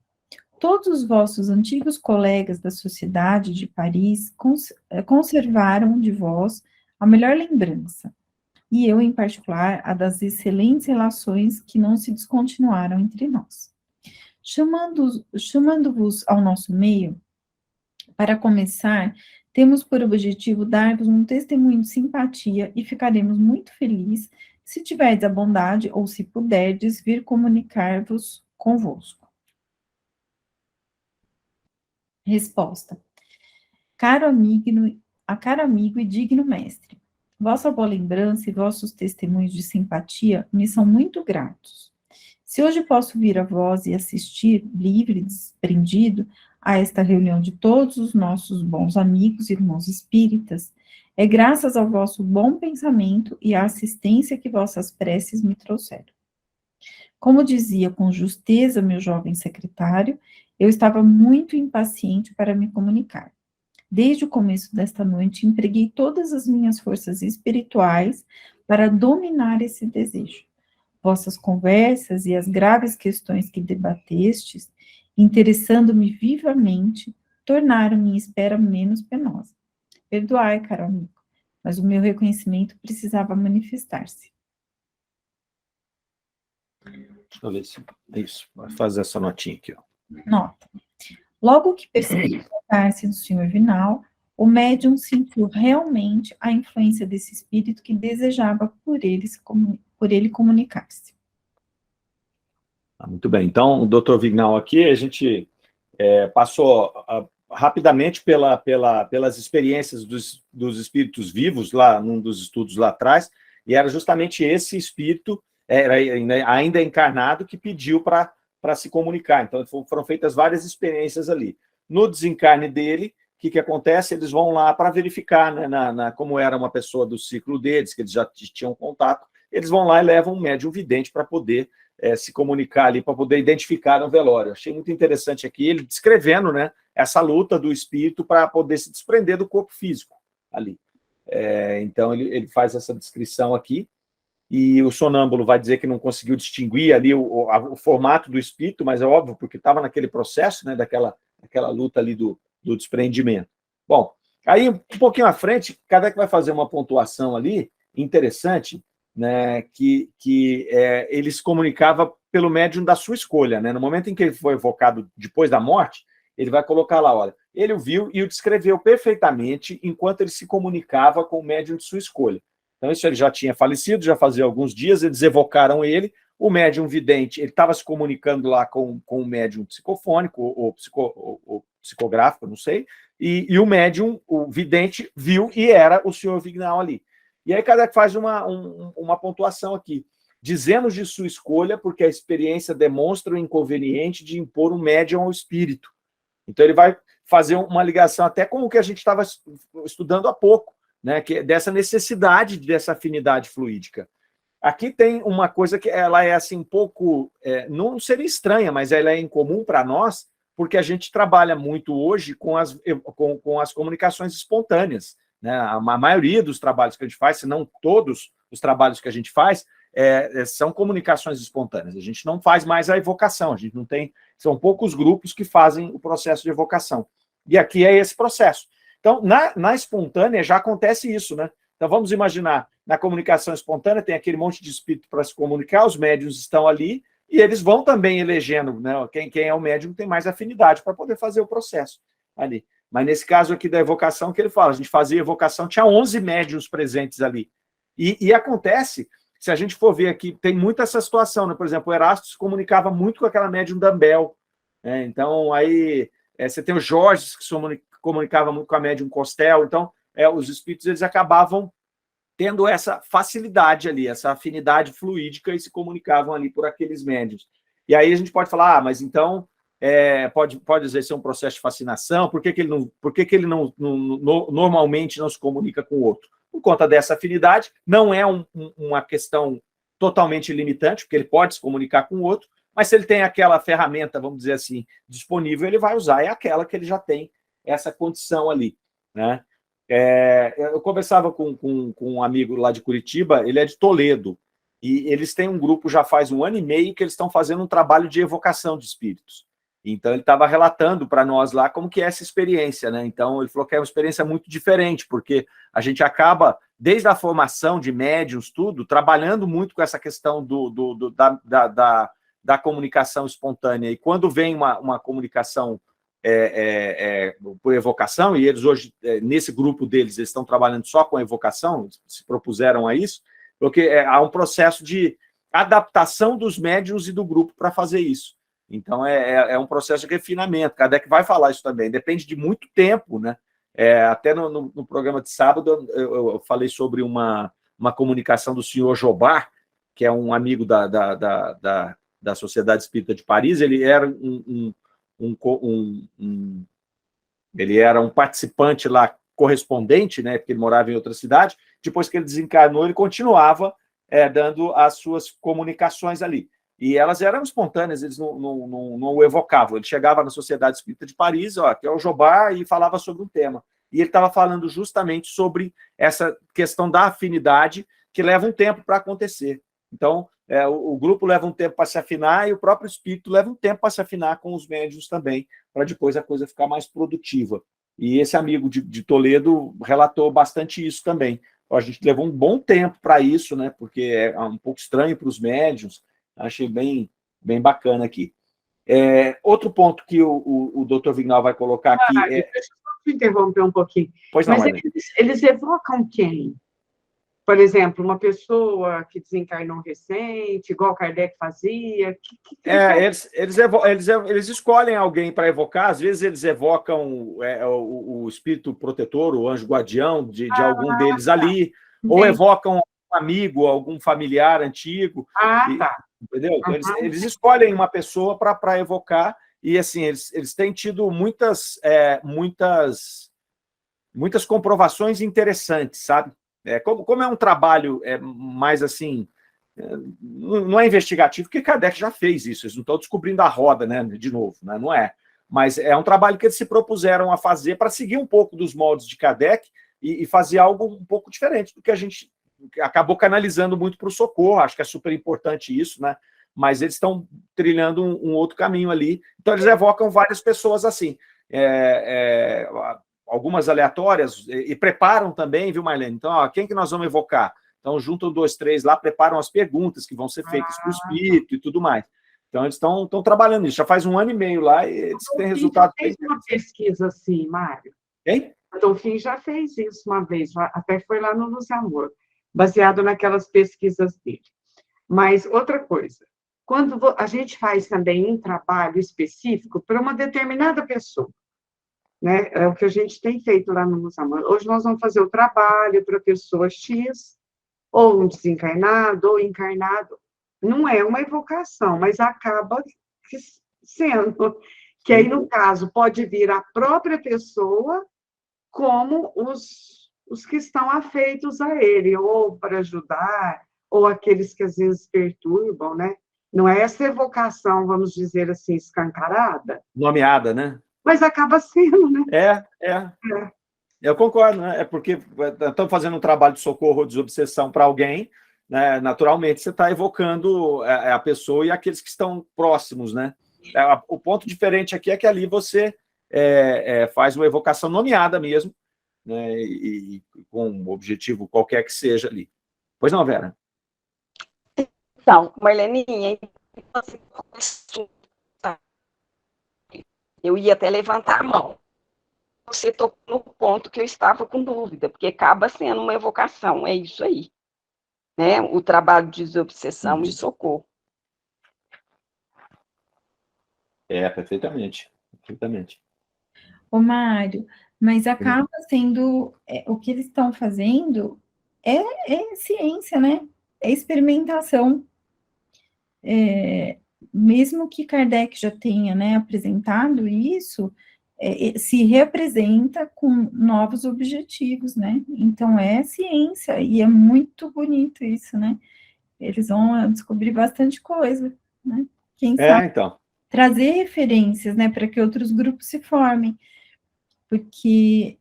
todos os vossos antigos colegas da Sociedade de Paris conservaram de vós a melhor lembrança, e eu, em particular, a das excelentes relações que não se descontinuaram entre nós. Chamando-vos ao nosso meio, para começar, temos por objetivo dar-vos um testemunho de simpatia e ficaremos muito felizes se tiverdes a bondade, ou se puderdes, vir comunicar-vos convosco. Resposta. Caro amigo e digno mestre, vossa boa lembrança e vossos testemunhos de simpatia me são muito gratos. Se hoje posso vir a vós e assistir, livre e desprendido, a esta reunião de todos os nossos bons amigos e irmãos espíritas, é graças ao vosso bom pensamento e à assistência que vossas preces me trouxeram. Como dizia com justeza meu jovem secretário, eu estava muito impaciente para me comunicar. Desde o começo desta noite, empreguei todas as minhas forças espirituais para dominar esse desejo. Vossas conversas e as graves questões que debatestes, interessando-me vivamente, tornaram minha espera menos penosa. Perdoai, caro amigo, mas o meu reconhecimento precisava manifestar-se. Deixa eu ver se é isso. Vai fazer essa notinha aqui, ó. Nota. Logo que percebi tratar-se do Sr. Vinal, o médium sentiu realmente a influência desse espírito que desejava por ele comunicar-se. Muito bem. Então, o Dr. Vignal aqui, a gente passou rapidamente pelas experiências dos espíritos vivos, lá num dos estudos lá atrás, e era justamente esse espírito, ainda encarnado, que pediu para se comunicar. Então, foram feitas várias experiências ali. No desencarne dele, o que acontece? Eles vão lá para verificar, né, como era uma pessoa do ciclo deles, que eles já tinham contato, eles vão lá e levam um médium vidente para poder se comunicar ali, para poder identificar no velório. Achei muito interessante aqui ele descrevendo, né, essa luta do espírito para poder se desprender do corpo físico ali. Então, ele faz essa descrição aqui, e o sonâmbulo vai dizer que não conseguiu distinguir ali o formato do espírito, mas é óbvio, porque estava naquele processo, né, daquela luta ali do desprendimento. Bom, aí um pouquinho à frente, Kardec vai fazer uma pontuação ali interessante, né, que ele se comunicava pelo médium da sua escolha, né? No momento em que ele foi evocado depois da morte, ele vai colocar lá, olha, ele o viu e o descreveu perfeitamente enquanto ele se comunicava com o médium de sua escolha. Então, isso ele já tinha falecido, já fazia alguns dias, eles evocaram ele, o médium vidente, ele estava se comunicando lá com o médium psicofônico, ou psicográfico, não sei, e o médium, o vidente, viu e era o senhor Vignal ali. E aí Kardec faz uma pontuação aqui, dizendo de sua escolha, porque a experiência demonstra o inconveniente de impor um médium ao espírito. Então ele vai fazer uma ligação até com o que a gente estava estudando há pouco, né, que é dessa necessidade dessa afinidade fluídica. Aqui tem uma coisa que ela é assim um pouco, não seria estranha, mas ela é incomum para nós, porque a gente trabalha muito hoje com as comunicações espontâneas, né? A maioria dos trabalhos que a gente faz, se não todos os trabalhos que a gente faz, são comunicações espontâneas. A gente não faz mais a evocação, a gente não tem, são poucos grupos que fazem o processo de evocação. E aqui é esse processo. Então, na espontânea já acontece isso, né? Então, vamos imaginar, na comunicação espontânea tem aquele monte de espírito para se comunicar, os médiuns estão ali, e eles vão também elegendo, né? Quem é o médium tem mais afinidade para poder fazer o processo ali. Mas nesse caso aqui da evocação, que ele fala, a gente fazia evocação, tinha 11 médiuns presentes ali. E acontece, se a gente for ver aqui, tem muito essa situação, né? Por exemplo, o Erasto se comunicava muito com aquela médium Dambel, né? Então, aí, você tem o Jorge, que se comunicava muito com a médium Costel, então, os espíritos, eles acabavam tendo essa facilidade ali, essa afinidade fluídica e se comunicavam ali por aqueles médiuns. E aí a gente pode falar, mas então pode exercer um processo de fascinação, por que ele não normalmente não se comunica com o outro? Por conta dessa afinidade, não é uma questão totalmente limitante, porque ele pode se comunicar com o outro, mas se ele tem aquela ferramenta, vamos dizer assim, disponível, ele vai usar, é aquela que ele já tem essa condição ali, né? Eu conversava com um amigo lá de Curitiba, ele é de Toledo, e eles têm um grupo já faz 1 ano e meio que eles estão fazendo um trabalho de evocação de espíritos. Então, ele estava relatando para nós lá como que é essa experiência, né? Então, ele falou que é uma experiência muito diferente, porque a gente acaba, desde a formação de médiuns, tudo, trabalhando muito com essa questão da comunicação espontânea. E quando vem uma comunicação por evocação, e eles hoje, nesse grupo deles, eles estão trabalhando só com a evocação, se propuseram a isso, porque há um processo de adaptação dos médiuns e do grupo para fazer isso. Então, é um processo de refinamento. Kardec vai falar isso também. Depende de muito tempo, né? Até no programa de sábado, eu falei sobre uma comunicação do senhor Jobard, que é um amigo da Sociedade Espírita de Paris. Ele era ele era um participante lá, correspondente, né, porque ele morava em outra cidade. Depois que ele desencarnou, ele continuava dando as suas comunicações ali. E elas eram espontâneas, eles não o evocavam. Ele chegava na Sociedade Espírita de Paris, que é o Jobá, e falava sobre um tema. E ele estava falando justamente sobre essa questão da afinidade, que leva um tempo para acontecer. Então, o grupo leva um tempo para se afinar, e o próprio espírito leva um tempo para se afinar com os médiuns também, para depois a coisa ficar mais produtiva. E esse amigo de Toledo relatou bastante isso também. A gente levou um bom tempo para isso, né? Porque é um pouco estranho para os médiuns. Achei bem bacana aqui. Outro ponto que o doutor Vignal vai colocar aqui... Deixa eu só te interromper um pouquinho. Pois não, mas eles evocam quem? Por exemplo, uma pessoa que desencarnou recente, igual Kardec fazia? Eles escolhem alguém para evocar, às vezes eles evocam o espírito protetor, o anjo guardião de algum deles ali, ou evocam um amigo, algum familiar antigo. Tá. Entendeu? Eles escolhem uma pessoa para evocar, e assim, eles têm tido muitas comprovações interessantes, sabe? Como é um trabalho mais assim, não é investigativo, porque Kardec já fez isso, eles não estão descobrindo a roda, né, de novo, né, não é. Mas é um trabalho que eles se propuseram a fazer para seguir um pouco dos moldes de Kardec e fazer algo um pouco diferente do que a gente acabou canalizando muito para o socorro. Acho que é super importante isso, né? Mas eles estão trilhando um outro caminho ali. Então, eles evocam várias pessoas assim. Algumas aleatórias, e preparam também, viu, Marlene? Então, quem que nós vamos evocar? Então, juntam 2, 3 lá, preparam as perguntas que vão ser feitas para o espírito e tudo mais. Então, eles estão trabalhando nisso. Já faz 1 ano e meio lá, e eles têm resultado... Fez uma pesquisa assim, Mário. Quem? A Donfim já fez isso uma vez, até foi lá no Luz e Amor, baseado naquelas pesquisas dele. Mas, outra coisa, quando a gente faz também um trabalho específico para uma determinada pessoa, né? É o que a gente tem feito lá no Luz e Amor. Hoje nós vamos fazer o trabalho para a pessoa X, ou um desencarnado, ou encarnado. Não é uma evocação, mas acaba sendo. Que aí, no caso, pode vir a própria pessoa como os que estão afeitos a ele, ou para ajudar, ou aqueles que às vezes perturbam, né? Não é essa evocação, vamos dizer assim, escancarada. Nomeada, né? Mas acaba sendo, né? Eu concordo, né? É porque estamos fazendo um trabalho de socorro ou desobsessão para alguém, né? Naturalmente você está evocando a pessoa e aqueles que estão próximos, né? O ponto diferente aqui é que ali você faz uma evocação nomeada mesmo, né? E com um objetivo qualquer que seja ali. Pois não, Vera? Então, Marleninha, eu ia até levantar a mão. Você tocou no ponto que eu estava com dúvida, porque acaba sendo uma evocação, é isso aí, né? O trabalho de desobsessão e socorro. Perfeitamente. Ô, Mário, mas acaba sendo, o que eles estão fazendo é ciência, né? É experimentação. Mesmo que Kardec já tenha, né, apresentado isso, se representa com novos objetivos, né? Então, é ciência, e é muito bonito isso, né? Eles vão descobrir bastante coisa, né? Quem sabe então. Trazer referências, né, para que outros grupos se formem, porque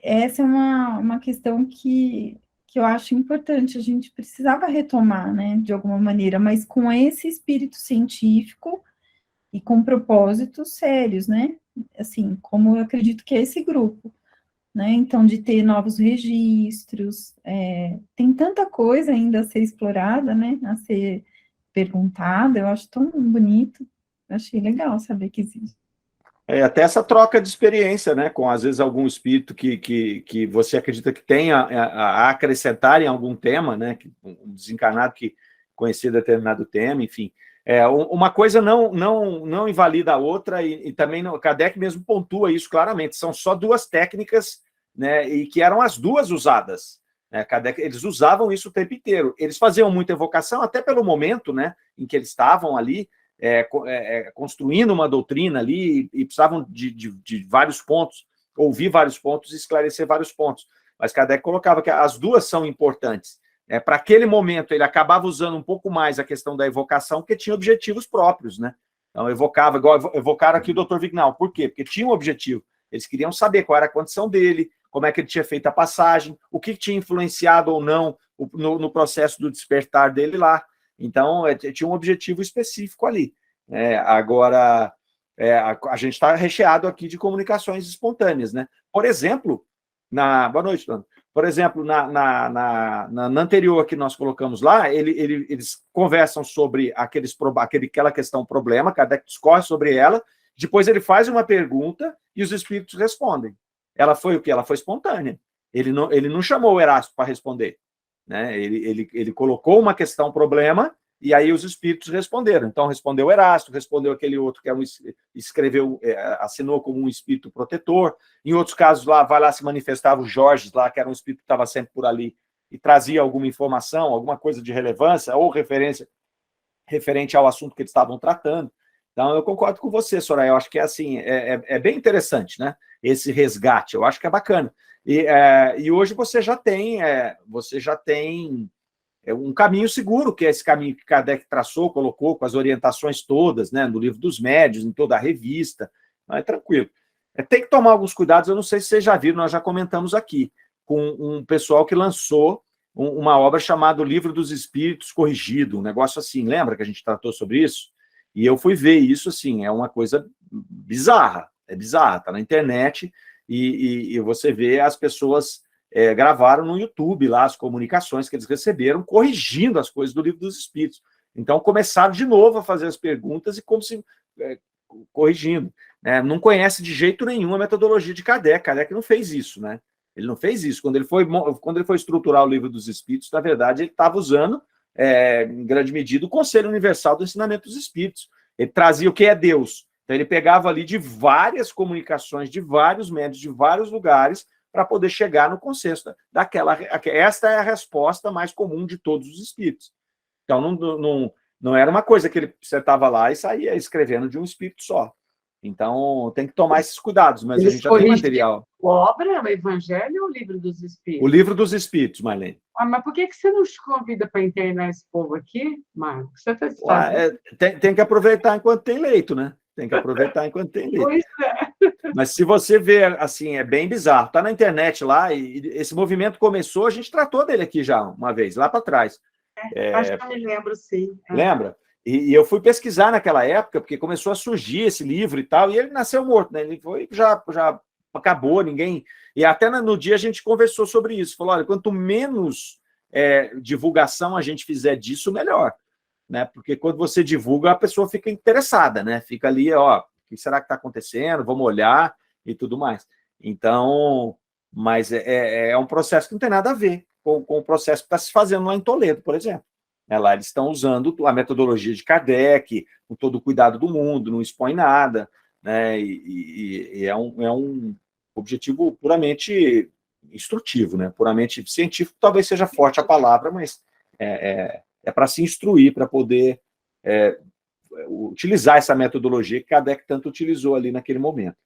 essa é uma questão que eu acho importante, a gente precisava retomar, né, de alguma maneira, mas com esse espírito científico e com propósitos sérios, né, assim, como eu acredito que é esse grupo, né, então de ter novos registros, tem tanta coisa ainda a ser explorada, né, a ser perguntada, eu acho tão bonito, achei legal saber que existe. Até essa troca de experiência, né, com, às vezes, algum espírito que você acredita que tenha a acrescentar em algum tema, né, um desencarnado que conhecia determinado tema, enfim. Uma coisa não invalida a outra, e também Kardec mesmo pontua isso claramente, são só 2 técnicas, né, e que eram as 2 usadas. Kardec, eles usavam isso o tempo inteiro. Eles faziam muita evocação, até pelo momento, né, em que eles estavam ali, construindo uma doutrina ali e precisavam de vários pontos, ouvir vários pontos e esclarecer vários pontos. Mas Kardec colocava que as duas são importantes. Para aquele momento, ele acabava usando um pouco mais a questão da evocação, porque tinha objetivos próprios, né? Então, evocava, igual evocaram aqui o Dr. Vignal. Por quê? Porque tinha um objetivo. Eles queriam saber qual era a condição dele, como é que ele tinha feito a passagem, o que tinha influenciado ou não no processo do despertar dele lá. Então, tinha um objetivo específico ali. Agora, a gente está recheado aqui de comunicações espontâneas, né? Por exemplo, boa noite, Dona. Por exemplo, na anterior que nós colocamos lá, eles conversam sobre aquela questão problema, Kardec discorre sobre ela, depois ele faz uma pergunta e os espíritos respondem. Ela foi o quê? Ela foi espontânea. Ele não chamou o Erasto para responder, né? Ele colocou uma questão problema e aí os espíritos responderam. Então, respondeu o Erasto, respondeu aquele outro que escreveu, assinou como um espírito protetor. Em outros casos, vai lá se manifestava o Jorge, lá, que era um espírito que estava sempre por ali, e trazia alguma informação, alguma coisa de relevância, ou referente ao assunto que eles estavam tratando. Então, eu concordo com você, Soraya. Eu acho que assim, é bem interessante, né? Esse resgate, eu acho que é bacana. E hoje você já tem um caminho seguro, que é esse caminho que Kardec traçou, colocou com as orientações todas, né, no Livro dos Médiuns, em toda a revista, mas tranquilo. Tem que tomar alguns cuidados, eu não sei se vocês já viram, nós já comentamos aqui, com um pessoal que lançou uma obra chamada Livro dos Espíritos Corrigido, um negócio assim, lembra que a gente tratou sobre isso? E eu fui ver isso, assim, é uma coisa bizarra, tá na internet, e você vê as pessoas gravaram no YouTube lá as comunicações que eles receberam, corrigindo as coisas do Livro dos Espíritos. Então, começaram de novo a fazer as perguntas e como se corrigindo. Né? Não conhece de jeito nenhum a metodologia de Kardec. Kardec não fez isso, né? Ele não fez isso. Quando ele foi estruturar o Livro dos Espíritos, na verdade, ele estava usando, em grande medida, o Conselho Universal do Ensinamento dos Espíritos. Ele trazia o que é Deus. Então, ele pegava ali de várias comunicações, de vários médios, de vários lugares, para poder chegar no consenso esta é a resposta mais comum de todos os espíritos. Então, não era uma coisa que você estava lá e saía escrevendo de um espírito só. Então, tem que tomar esses cuidados, mas a gente já tem material. Obra, o Evangelho ou o Livro dos Espíritos? O Livro dos Espíritos, Marlene. Mas por que você não nos convida para internar esse povo aqui, Marcos? Você tem que aproveitar enquanto tem leito, né? Tem que aproveitar enquanto tem leito. Pois é. Mas se você ver, assim, é bem bizarro. Está na internet lá, e esse movimento começou, a gente tratou dele aqui já uma vez, lá para trás. Acho que eu me lembro, sim. Lembra? E eu fui pesquisar naquela época, porque começou a surgir esse livro e tal, e ele nasceu morto, né? Ele já acabou, ninguém... E até no dia a gente conversou sobre isso. Falou, olha, quanto menos divulgação a gente fizer disso, melhor. Né? Porque quando você divulga, a pessoa fica interessada, né? Fica ali, ó, o que será que está acontecendo? Vamos olhar e tudo mais. Então, mas é um processo que não tem nada a ver com o processo que está se fazendo lá em Toledo, por exemplo. Lá eles estão usando a metodologia de Kardec, com todo o cuidado do mundo, não expõe nada, né? E é um objetivo puramente instrutivo, né? Puramente científico, talvez seja forte a palavra, mas é para se instruir, para poder utilizar essa metodologia que Kardec tanto utilizou ali naquele momento.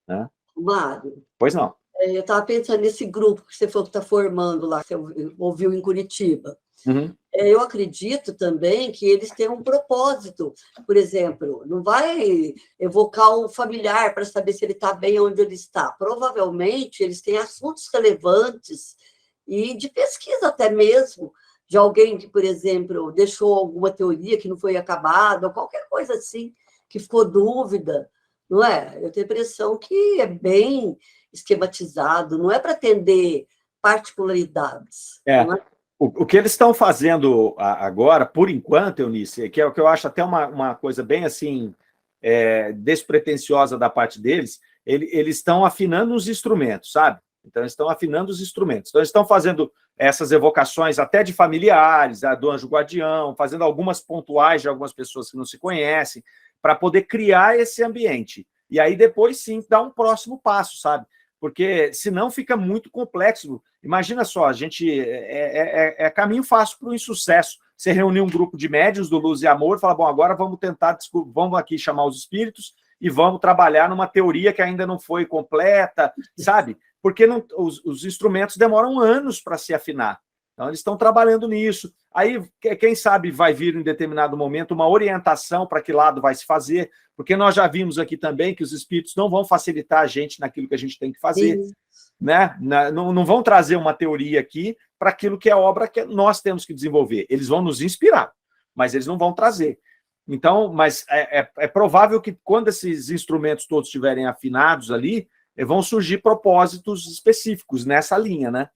Né? Mário. Pois não. Eu estava pensando nesse grupo que você falou que está formando lá, que você ouviu em Curitiba. Uhum. Eu acredito também que eles têm um propósito. Por exemplo, não vai evocar um familiar para saber se ele está bem onde ele está. Provavelmente, eles têm assuntos relevantes e de pesquisa até mesmo, de alguém que, por exemplo, deixou alguma teoria que não foi acabada, ou qualquer coisa assim, que ficou dúvida, não é? Eu tenho a impressão que é bem esquematizado, não é para atender particularidades. Não é? O que eles estão fazendo agora, por enquanto, Eunice, que é o que eu acho até uma coisa bem assim, despretensiosa da parte deles, eles estão afinando os instrumentos, sabe? Então, eles estão afinando os instrumentos. Então, eles estão fazendo essas evocações até de familiares, do anjo guardião, fazendo algumas pontuais de algumas pessoas que não se conhecem, para poder criar esse ambiente. E aí, depois, sim, dar um próximo passo, sabe? Porque, senão, fica muito complexo. Imagina só, a gente... É caminho fácil para o insucesso. você reunir um grupo de médiuns do Luz e Amor e falar, bom, agora vamos tentar, vamos aqui chamar os espíritos e vamos trabalhar numa teoria que ainda não foi completa, sabe? Porque os instrumentos demoram anos para se afinar. Então, eles estão trabalhando nisso. Aí, quem sabe, vai vir em determinado momento uma orientação para que lado vai se fazer, porque nós já vimos aqui também que os espíritos não vão facilitar a gente naquilo que a gente tem que fazer, né? Não vão trazer uma teoria aqui para aquilo que é obra que nós temos que desenvolver. Eles vão nos inspirar, mas eles não vão trazer. Então, mas é provável que quando esses instrumentos todos estiverem afinados ali, vão surgir propósitos específicos nessa linha, né?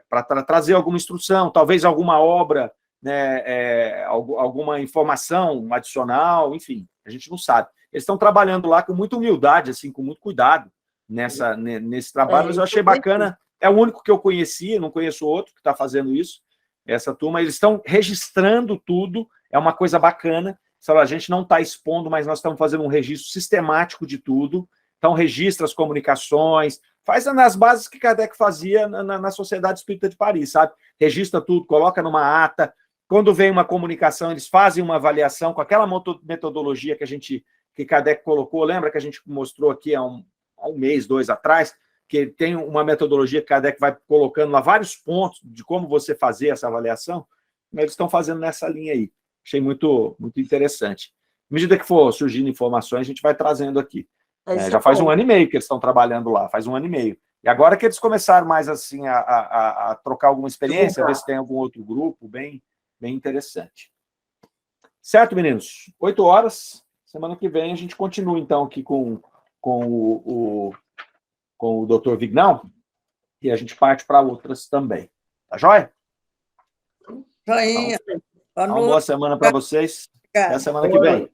Para trazer alguma instrução, talvez alguma obra, né, alguma informação adicional, enfim, a gente não sabe. Eles estão trabalhando lá com muita humildade, assim, com muito cuidado nesse trabalho, mas eu achei bacana, é o único que eu conhecia, não conheço outro que está fazendo isso, essa turma, eles estão registrando tudo, é uma coisa bacana, a gente não está expondo, mas nós estamos fazendo um registro sistemático de tudo, então registra as comunicações, faz nas bases que Kardec fazia na Sociedade Espírita de Paris, sabe? Registra tudo, coloca numa ata, quando vem uma comunicação, eles fazem uma avaliação com aquela metodologia que Kardec colocou, lembra que a gente mostrou aqui há um mês, 2 atrás, que tem uma metodologia que Kardec vai colocando lá vários pontos de como você fazer essa avaliação, eles estão fazendo nessa linha aí. Achei muito, muito interessante. À medida que for surgindo informações, a gente vai trazendo aqui. Já faz 1 ano e meio que eles estão trabalhando lá, faz 1 ano e meio. E agora que eles começaram mais assim a trocar alguma experiência, ver se tem algum outro grupo, bem interessante. Certo, meninos? 8 horas. Semana que vem a gente continua, então, aqui com o Dr. Vignal, e a gente parte para outras também. Tá joia? Joinha. Então, uma boa semana para vocês. Até a semana que vem.